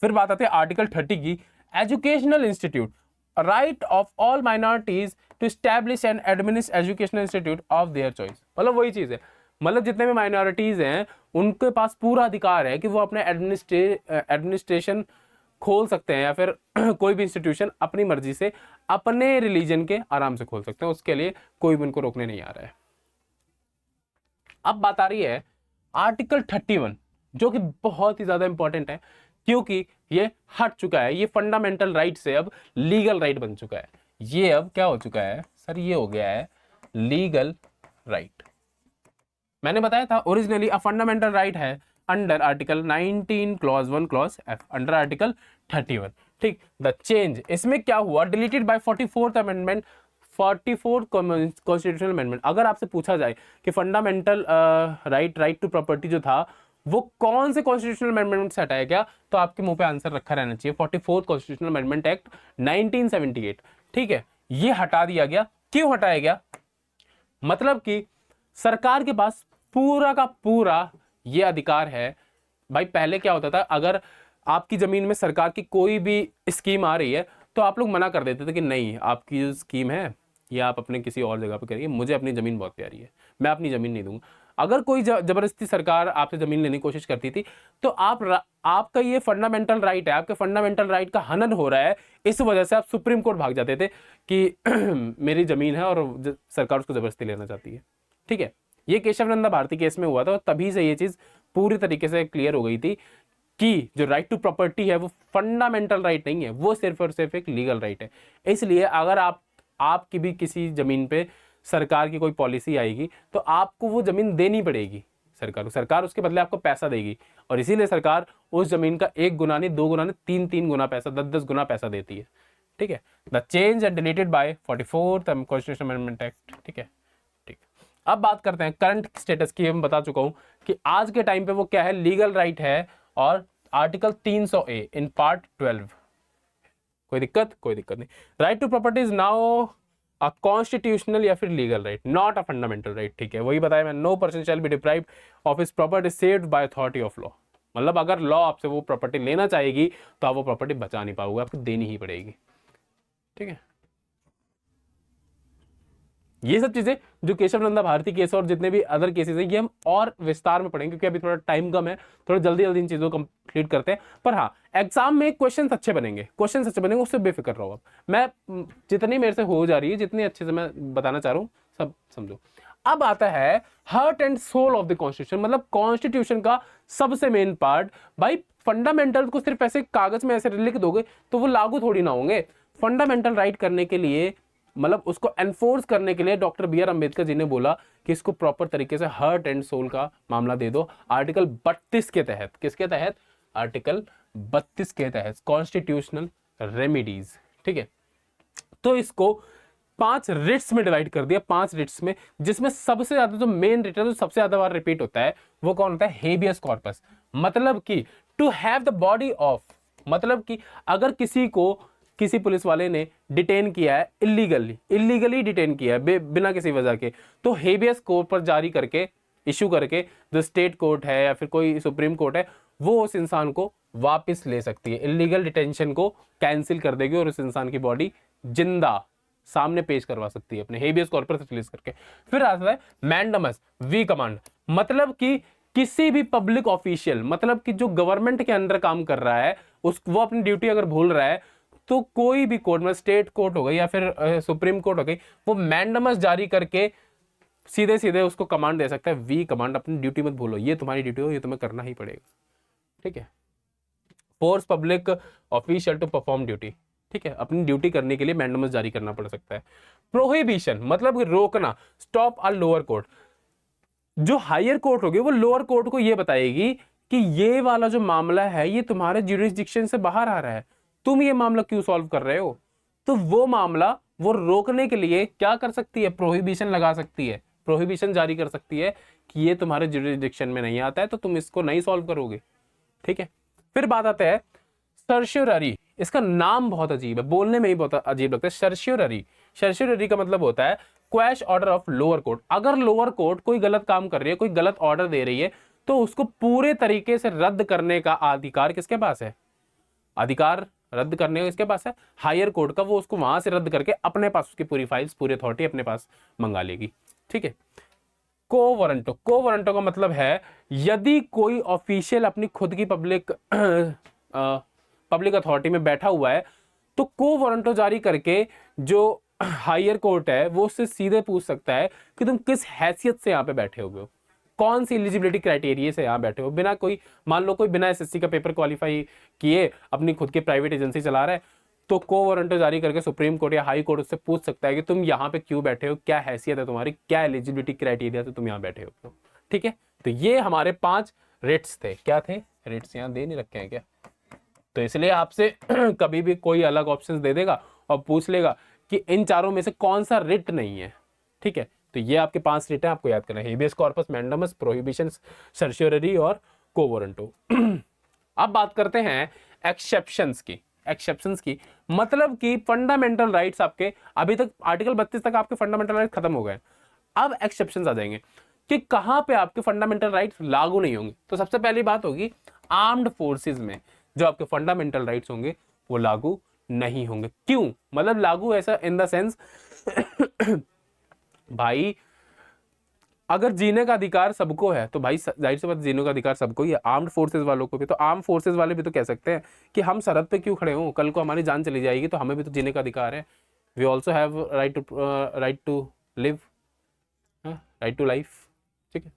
फिर बात आती है आर्टिकल 30 की, educational institute, right of all minorities to establish and administrate educational institute of their choice. मतलब वही चीज है, मतलब जितने भी माइनॉरिटीज हैं उनके पास पूरा अधिकार है कि वो अपने एडमिनिस्ट्रेशन खोल सकते हैं, या फिर कोई भी इंस्टीट्यूशन अपनी मर्जी से अपने रिलीजन के आराम से खोल सकते हैं, उसके लिए कोई भी उनको रोकने नहीं आ रहा है। अब बात आ रही है आर्टिकल 31, जो कि बहुत ही ज्यादा इंपॉर्टेंट है, क्योंकि ये हट चुका है, ये फंडामेंटल राइट से अब लीगल राइट बन चुका है। ये अब क्या हो चुका है सर? ये हो गया है लीगल राइट। मैंने बताया था ओरिजिनली अ फंडामेंटल राइट है under article 19 clause 1 clause F, under article 31। ठीक, द चेंज इसमें क्या हुआ, deleted bye 44th amendment, 44th constitutional amendment. अगर आपसे पूछा जाए कि फंडामेंटल राइट टू प्रॉपर्टी जो था वो कौन से कॉन्स्टिट्यूशनल अमेंडमेंट से हटाया गया, तो आपके मुंह पे आंसर रखा रहना चाहिए 44th कॉन्स्टिट्यूशनल अमेंडमेंट एक्ट 1978। ठीक है, ये हटा दिया गया। क्यों हटाया गया? मतलब कि सरकार के पास पूरा का पूरा ये अधिकार है। भाई पहले क्या होता था, अगर आपकी जमीन में सरकार की कोई भी स्कीम आ रही है तो आप लोग मना कर देते थे कि नहीं, आपकी जो स्कीम है ये आप अपने किसी और जगह पे करिए, मुझे अपनी जमीन बहुत प्यारी है, मैं अपनी जमीन नहीं दूंगा। अगर कोई जबरदस्ती सरकार आपसे जमीन लेने की कोशिश करती थी तो आपका ये फंडामेंटल राइट है, आपके फंडामेंटल राइट का हनन हो रहा है, इस वजह से आप सुप्रीम कोर्ट भाग जाते थे कि मेरी जमीन है और सरकार उसको जबरदस्ती लेना चाहती है। ठीक है, ये केशवानंद भारती केस में हुआ था, और तभी से ये चीज पूरी तरीके से क्लियर हो गई थी कि जो राइट टू प्रॉपर्टी है वो फंडामेंटल राइट नहीं है, वो सिर्फ और सिर्फ एक लीगल राइट है। इसलिए अगर आपकी भी किसी जमीन पे सरकार की कोई पॉलिसी आएगी तो आपको वो जमीन देनी पड़ेगी सरकार उसके बदले आपको पैसा देगी, और इसीलिए सरकार उस जमीन का 1 गुना नहीं, 2 गुना नहीं, 3 गुना पैसा, 10 गुना पैसा देती है। ठीक है, the change and deleted bye 44th constitutional amendment act. ठीक है, ठीक। अब बात करते हैं करंट स्टेटस की। मैं बता चुका हूं कि आज के टाइम पे वो क्या है, लीगल राइट है, और आर्टिकल 300A इन पार्ट 12 कोई दिक्कत? कोई दिक्कत नहीं। Right to property is now a constitutional या फिर legal right, not a fundamental right. ठीक है, वही बताया मैं, no person shall be deprived of his property saved by authority of law. मतलब अगर लॉ आपसे वो प्रॉपर्टी लेना चाहेगी तो आप वो प्रॉपर्टी बचा नहीं पाओगे, आपको देनी ही पड़ेगी। ठीक है, ये सब चीजें जो केशव नंदा भारती केस और जितने भी अदर केसेस हैं ये हम और विस्तार में पढ़ेंगे, क्योंकि अभी थोड़ा टाइम कम है, थोड़ा जल्दी जल्दी इन चीजों को कंप्लीट करते हैं। पर हाँ, एग्जाम में क्वेश्चंस अच्छे बनेंगे, क्वेश्चंस अच्छे बनेंगे, उससे बेफिक्र रहो आप। मैं जितनी मेरे से हो जा रही है, जितनी अच्छे से मैं बताना चाह रहा हूँ सब समझो। अब आता है heart and soul of the constitution, मतलब कॉन्स्टिट्यूशन का सबसे मेन पार्ट। भाई फंडामेंटल को सिर्फ ऐसे कागज में ऐसे लिख दोगे तो वो लागू थोड़ी ना होंगे। फंडामेंटल राइट करने के लिए, मतलब उसको एनफोर्स करने के लिए doctor B are Ambedkar ji ने बोला कि इसको प्रॉपर तरीके से हार्ट एंड सोल का मामला दे दो। आर्टिकल 32 के तहत, किसके तहत? आर्टिकल 32 के तहत कॉन्स्टिट्यूशनल रेमिडीज। ठीक है, तो इसको 5 रिट्स में डिवाइड कर दिया, 5 रिट्स में, जिसमें सबसे ज्यादा जो मेन रिट है, जो सबसे ज्यादा बार रिपीट होता है, वो कौन होता है? Habeas corpus. मतलब कि to have the body of, मतलब कि अगर किसी को किसी पुलिस वाले ने डिटेन किया है इलीगली डिटेन किया है बिना किसी वजह के, तो हेबियस कॉर्पस जारी करके, इशू करके, जो स्टेट कोर्ट है या फिर कोई सुप्रीम कोर्ट है, वो उस इंसान को वापस ले सकती है, इलीगल डिटेंशन को कैंसिल कर देगी और उस इंसान की बॉडी जिंदा सामने पेश करवा सकती है अपने हेबियस कॉर्पस रिलीज करके। फिर आता है मैंडमस वी कमांड, मतलब कि किसी भी पब्लिक ऑफिशियल, मतलब कि जो गवर्नमेंट के अंडर काम कर रहा है, उस वो अपनी ड्यूटी अगर भूल रहा है, तो कोई भी कोर्ट में, स्टेट कोर्ट हो गई या फिर सुप्रीम कोर्ट हो गई, वो मैंडमस जारी करके सीधे सीधे उसको कमांड दे सकता है, वी कमांड, अपनी ड्यूटी मत भूलो, ये तुम्हारी ड्यूटी हो, ये तुम्हें करना ही पड़ेगा। ठीक है, force public official to perform duty. ठीक है, अपनी ड्यूटी करने के लिए मैंडमस जारी करना पड़ सकता है। प्रोहिबिशन, मतलब रोकना, स्टॉप अ लोअर कोर्ट, जो हायर कोर्ट होगी वो लोअर कोर्ट को ये बताएगी कि ये वाला जो मामला है ये तुम्हारे ज्यूरिसडिक्शन से बाहर आ रहा है, तुम ये मामला क्यों सॉल्व कर रहे हो, तो वो मामला वो रोकने के लिए क्या कर सकती है? प्रोहिबिशन लगा सकती है, प्रोहिबिशन जारी कर सकती है कि ये तुम्हारे ज्यूरिसडिक्शन में नहीं आता है, तो तुम इसको नहीं सॉल्व करोगे। ठीक है, फिर बात आता है सर्श्योररी। इसका नाम बहुत अजीब है, बोलने में ही बहुत अजीब लगता है, सर्श्योररी। सर्श्योररी का मतलब होता है quash order of lower court. अगर लोअर कोर्ट कोई गलत काम कर रही है, कोई गलत ऑर्डर दे रही है, तो उसको पूरे तरीके से रद्द करने का अधिकार किसके पास है? अधिकार रद्द करने का किसके पास है? हायर कोर्ट का। वो उसको वहां से रद्द करके अपने पास उसकी पूरी फाइल्स, पूरी अथॉरिटी अपने पास मंगा लेगी। ठीक है, को वारंटो, को वारंटो का मतलब है यदि कोई ऑफिशियल अपनी खुद की पब्लिक अथॉरिटी में बैठा हुआ है, तो को वारंटो जारी करके जो हायर कोर्ट है वो उससे सीधे पूछ सकता है कि तुम किस हैसियत से यहाँ पे बैठे हुए हो, कौन सी एलिजिबिलिटी क्राइटेरिया से यहाँ बैठे हो। बिना कोई, मान लो कोई बिना एसएससी का पेपर क्वालिफाई किए अपनी खुद की प्राइवेट एजेंसी चला रहा है, तो को वारंटो जारी करके सुप्रीम कोर्ट या हाई कोर्ट उससे पूछ सकता है कि तुम यहाँ पे क्यों बैठे हो, क्या हैसियत है तुम्हारी, क्या एलिजिबिलिटी क्राइटेरिया से तुम यहाँ बैठे हो। ठीक है, तो ये हमारे 5 रेट्स थे। क्या थे? रेट्स यहाँ दे नहीं रखे हैं क्या? तो इसलिए आपसे कभी भी कोई अलग ऑप्शंस दे देगा और पूछ लेगा कि इन चारों में से कौन सा रिट नहीं है। ठीक है, तो ये आपके 5 रिट हैं, आपको याद करना है, हेबियस कॉर्पस, मैंडमस, प्रोहिबिशन, सर्श्योररी और को वारंटो। अब बात करते हैं एक्सेप्शंस की। एक्सेप्शंस की मतलब कि फंडामेंटल राइट्स आपके, अभी तक आर्टिकल 32 तक आपके फंडामेंटल राइट्स खत्म हो गए, अब एक्सेप्शंस आ जाएंगे कि कहां पे आपके फंडामेंटल राइट्स लागू नहीं होंगे। तो सबसे पहली बात होगी आर्म्ड फोर्सेस में जो आपके फंडामेंटल राइट्स होंगे वो लागू नहीं होंगे। क्यों? मतलब लागू ऐसा इन द सेंस भाई अगर जीने का अधिकार सबको है तो भाई जाहिर सी बात जीने का अधिकार सबको ही है, आर्म्ड फोर्सेस वालों को भी। तो आर्म्ड फोर्सेस वाले भी तो कह सकते हैं कि हम सरहद पे क्यों खड़े हों, कल को हमारी जान चली जाएगी तो हमें भी तो जीने का अधिकार है। We also have right to live, right to life. ठीक है,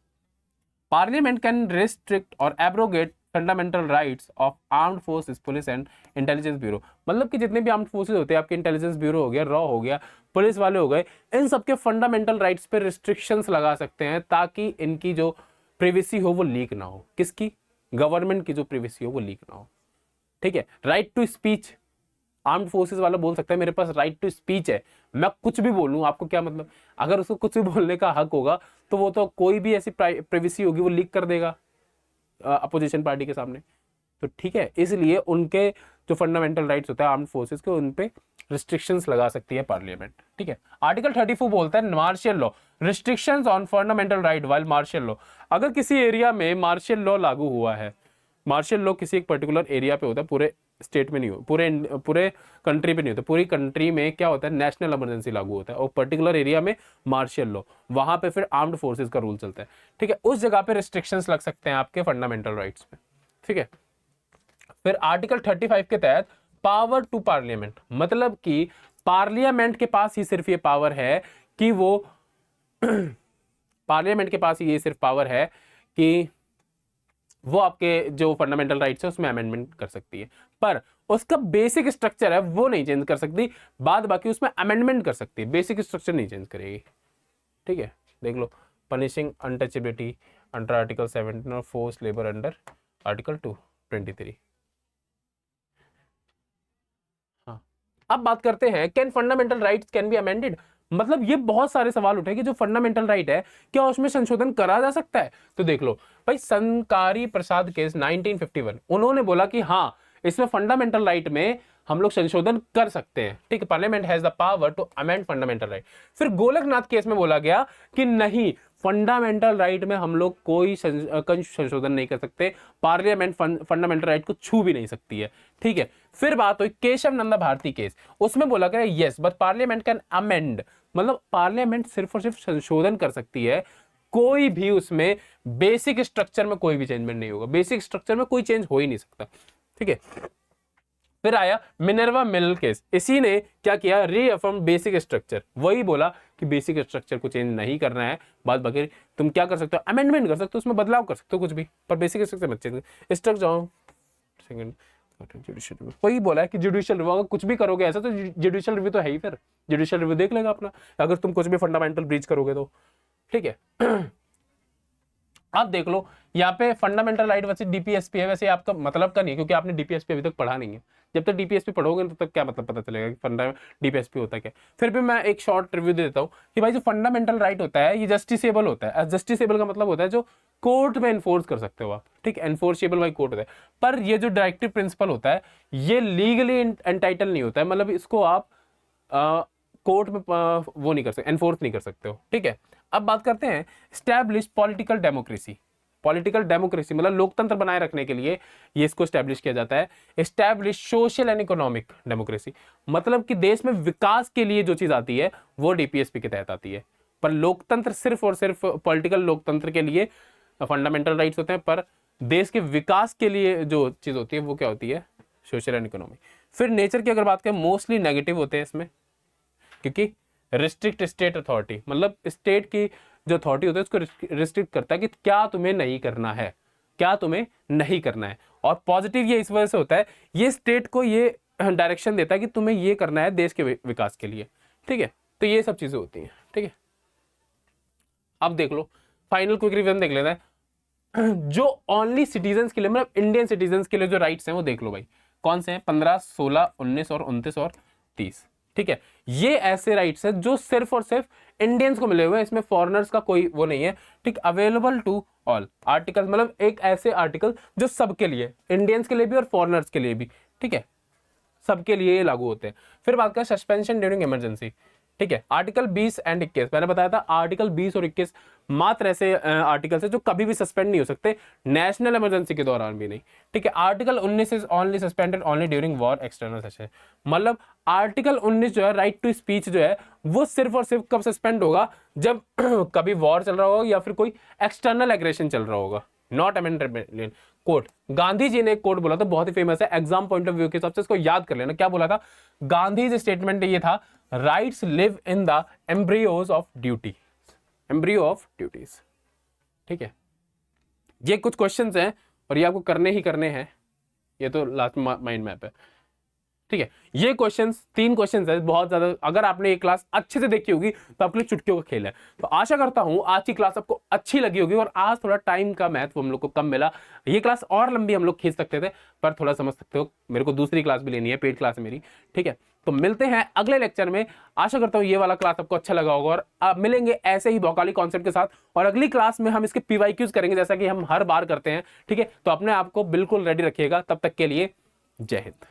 पार्लियामेंट कैन रिस्ट्रिक्ट और abrogate fundamental rights of armed forces, police and intelligence bureau. मतलब कि जितने भी आर्म्ड फोर्सेस होते हैं, आपके इंटेलिजेंस ब्यूरो हो गया, रॉ हो गया, पुलिस वाले हो गए, इन सबके फंडामेंटल राइट्स पे रिस्ट्रिक्शंस लगा सकते हैं ताकि इनकी जो प्रिवेसी हो वो लीक ना हो। किसकी? गवर्नमेंट की जो प्रिवेसी हो वो लीक ना हो। ठीक है, right to speech, armed forces वाला बोल सकता है मेरे पास राइट टू स्पीच है, मैं कुछ भी बोलूं, आपको क्या मतलब? अगर उसको कुछ भी बोलने का हक होगा तो वो तो कोई भी ऐसी प्रिवेसी होगी वो लीक कर देगा अपोजिशन पार्टी के सामने। तो ठीक है, इसलिए उनके जो फंडामेंटल राइट्स होता है आर्म्ड फोर्सेस के, उन पे रिस्ट्रिक्शंस लगा सकती है पार्लियामेंट। ठीक है, आर्टिकल 34 बोलता है martial law, restrictions on fundamental right while martial law. अगर किसी एरिया में मार्शियल लॉ लागू हुआ है, मार्शियल लॉ किसी एक पर्टिकुलर एरिया पे होता है, पूरे स्टेट में नहीं हो, पूरे कंट्री पे नहीं होता, पूरी कंट्री में क्या होता है, नेशनल इमरजेंसी लागू होता है, और पर्टिकुलर एरिया में मार्शियल लॉ, वहां पे फिर आर्म्ड फोर्सेस का रूल चलता है। ठीक है, उस जगह पे रिस्ट्रिक्शंस लग सकते हैं आपके फंडामेंटल राइट्स पे। ठीक है, फिर आर्टिकल 35 के तहत पावर टू पार्लियामेंट, मतलब कि पार्लियामेंट के पास ही सिर्फ ये पावर है कि वो पार्लियामेंट के पास ये सिर्फ पावर है कि वो आपके जो फंडामेंटल राइट्स है उसमें अमेंडमेंट कर सकती है, पर उसका बेसिक स्ट्रक्चर है वो नहीं चेंज कर सकती, बाद बाकी उसमें अमेंडमेंट कर सकती है, बेसिक स्ट्रक्चर नहीं चेंज करेगी। ठीक है, देख लो, पनिशिंग अनटचेबिलिटी अंडर आर्टिकल 17 और फोर्स लेबर अंडर आर्टिकल 223। हाँ, अब बात करते हैं can fundamental rights can be amended, मतलब ये बहुत सारे सवाल उठे कि जो फंडामेंटल राइट है क्या उसमें संशोधन करा जा सकता है। तो देख लो भाई, संकारी प्रसाद केस 1951, उन्होंने बोला कि हाँ, इसमें फंडामेंटल राइट में हम लोग संशोधन कर सकते हैं। ठीक है, parliament has the power to amend fundamental right. फिर गोलकनाथ केस में बोला गया कि नहीं, फंडामेंटल राइट में हम लोग कोई संशोधन नहीं कर सकते, पार्लियामेंट फंडामेंटल राइट को छू भी नहीं सकती है। ठीक है, फिर बात हुई केशव नंदा भारती केस, उसमें बोला गया yes but parliament can amend, मतलब पार्लियामेंट सिर्फ और सिर्फ संशोधन कर सकती है, कोई भी उसमें बेसिक स्ट्रक्चर में कोई भी चेंजमेंट नहीं होगा, बेसिक स्ट्रक्चर में कोई चेंज हो ही नहीं सकता। ठीक है, फिर आया मिनर्वा मिल केस, इसी ने क्या किया, रीअफर्म बेसिक स्ट्रक्चर, वही बोला कि बेसिक स्ट्रक्चर को चेंज नहीं करना है, बाद बाकी तुम क्या कर सकते हो, अमेंडमेंट कर सकते हो, उसमें बदलाव कर सकते हो कुछ भी, पर बेसिक स्ट्रक्चर मत चेंज। स्ट्रक्चर जाओ सेकंड, वही बोला है कि जुडिशियल रिव्यू, अगर कुछ भी करोगे ऐसा तो जुडिशियल रिव्यू तो है ही, फिर जुडिशियल रिव्यू देख लेगा अपना, अगर तुम कुछ भी फंडामेंटल ब्रीच करोगे तो। ठीक है, अब देख लो यहाँ पे फंडामेंटल राइट वर्सेस डीपीएसपी है, वैसे आपका मतलब का नहीं, क्योंकि आपने डीपीएसपी अभी तक पढ़ा नहीं है, जब तक डीपीएसपी पढ़ोगे तो तब क्या मतलब पता चलेगा कि डीपीएसपी होता क्या। फिर भी मैं एक शॉर्ट रिव्यू दे देता हूँ कि भाई जो फंडामेंटल राइट होता है ये जस्टिसेबल होता है, जस्टिसेबल का मतलब होता है जो कोर्ट में एनफोर्स कर सकते हो आप। ठीक है, एनफोर्सेबल बाई कोर्ट होता है, पर ये जो डायरेक्टिव प्रिंसिपल होता है ये लीगली एंटाइटल नहीं होता है, मतलब इसको आप कोर्ट में वो नहीं कर सकते, एनफोर्स नहीं कर सकते हो। ठीक है, अब बात करते हैं establish political democracy. Political democracy मतलब लोकतंत्र बनाए रखने के लिए ये इसको स्टैब्लिश किया जाता है। Establish social and economic democracy, मतलब कि देश में विकास के लिए जो चीज आती है वो डीपीएसपी के तहत आती है, पर लोकतंत्र सिर्फ और सिर्फ पॉलिटिकल लोकतंत्र के लिए फंडामेंटल राइट्स होते हैं, पर देश के विकास के लिए जो चीज होती है वो क्या होती है, सोशल एंड इकोनॉमिक। फिर नेचर की अगर बात करें, मोस्टली नेगेटिव होते हैं इसमें, क्योंकि रिस्ट्रिक्ट स्टेट अथॉरिटी, मतलब स्टेट की जो अथॉरिटी होती है उसको रिस्ट्रिक्ट करता है कि क्या तुम्हें नहीं करना है, क्या तुम्हें नहीं करना है। और पॉजिटिव ये इस वजह से होता है, ये स्टेट को ये डायरेक्शन देता है कि तुम्हें ये करना है देश के विकास के लिए। ठीक है, तो ये सब चीजें होती हैं। ठीक है, अब देख लो फाइनल क्विक रिवीजन देख लेना है, जो ओनली सिटीजन्स के लिए, मतलब इंडियन सिटीजन्स के लिए जो राइट्स हैं वो देख लो भाई, कौन से हैं, 15, 16, 19 और 29 और 30। ठीक है, ये ऐसे राइट्स है जो सिर्फ और सिर्फ इंडियंस को मिले हुए हैं, इसमें फॉरेनर्स का कोई वो नहीं है। ठीक, अवेलेबल टू ऑल आर्टिकल, मतलब एक ऐसे आर्टिकल जो सबके लिए, इंडियंस के लिए भी और फॉरेनर्स के लिए भी। ठीक है, सबके लिए ये लागू होते हैं। फिर बात करें सस्पेंशन ड्यूरिंग इमरजेंसी। ठीक है, आर्टिकल 20 एंड 21, मैंने बताया था आर्टिकल 20 और 21 मात्र ऐसे आर्टिकल्स है जो कभी भी सस्पेंड नहीं हो सकते, नेशनल इमरजेंसी के दौरान भी नहीं। ठीक है, article 19 is only suspended only during war external session, मतलब आर्टिकल 19 जो है राइट टू स्पीच जो है वो सिर्फ और सिर्फ कब सस्पेंड होगा, जब कभी वॉर चल रहा होगा या फिर कोई एक्सटर्नल एग्रेशन चल रहा होगा, not amendable code. Gandhi ji ने एक कोड बोला था, बहुत ही फेमस है, एग्जाम पॉइंट ऑफ व्यू के हिसाब से इसको याद कर लेना। क्या बोला था गांधी जी स्टेटमेंट, ये था, rights live in the embryos of duty, embryo of duties. ठीक है, ये कुछ क्वेश्चंस हैं और ये आपको करने ही करने हैं, ये तो लास्ट माइंड मैप है। ठीक है, ये क्वेश्चंस 3 क्वेश्चंस है, बहुत ज्यादा। अगर आपने ये क्लास अच्छे से देखी होगी तो आपके लिए चुटकियों का खेल है। तो आशा करता हूं आज की क्लास आपको अच्छी लगी होगी, और आज थोड़ा टाइम का महत्व हम लोग को कम मिला। ये क्लास और लंबी हम लोग खींच सकते थे, पर थोड़ा समझ सकते हो मेरे को दूसरी क्लास भी लेनी है, पेड क्लास है मेरी। ठीक है, तो मिलते हैं अगले लेक्चर में। आशा करता हूं ये वाला क्लास आपको अच्छा लगा होगा, और आप मिलेंगे ऐसे ही भौकाली कॉन्सेप्ट के साथ, और अगली क्लास में हम इसके पीवाईक्यूज करेंगे जैसा कि हम हर बार करते हैं। ठीक है, तो अपने आप को बिल्कुल रेडी रखिएगा। तब तक के लिए जय हिंद।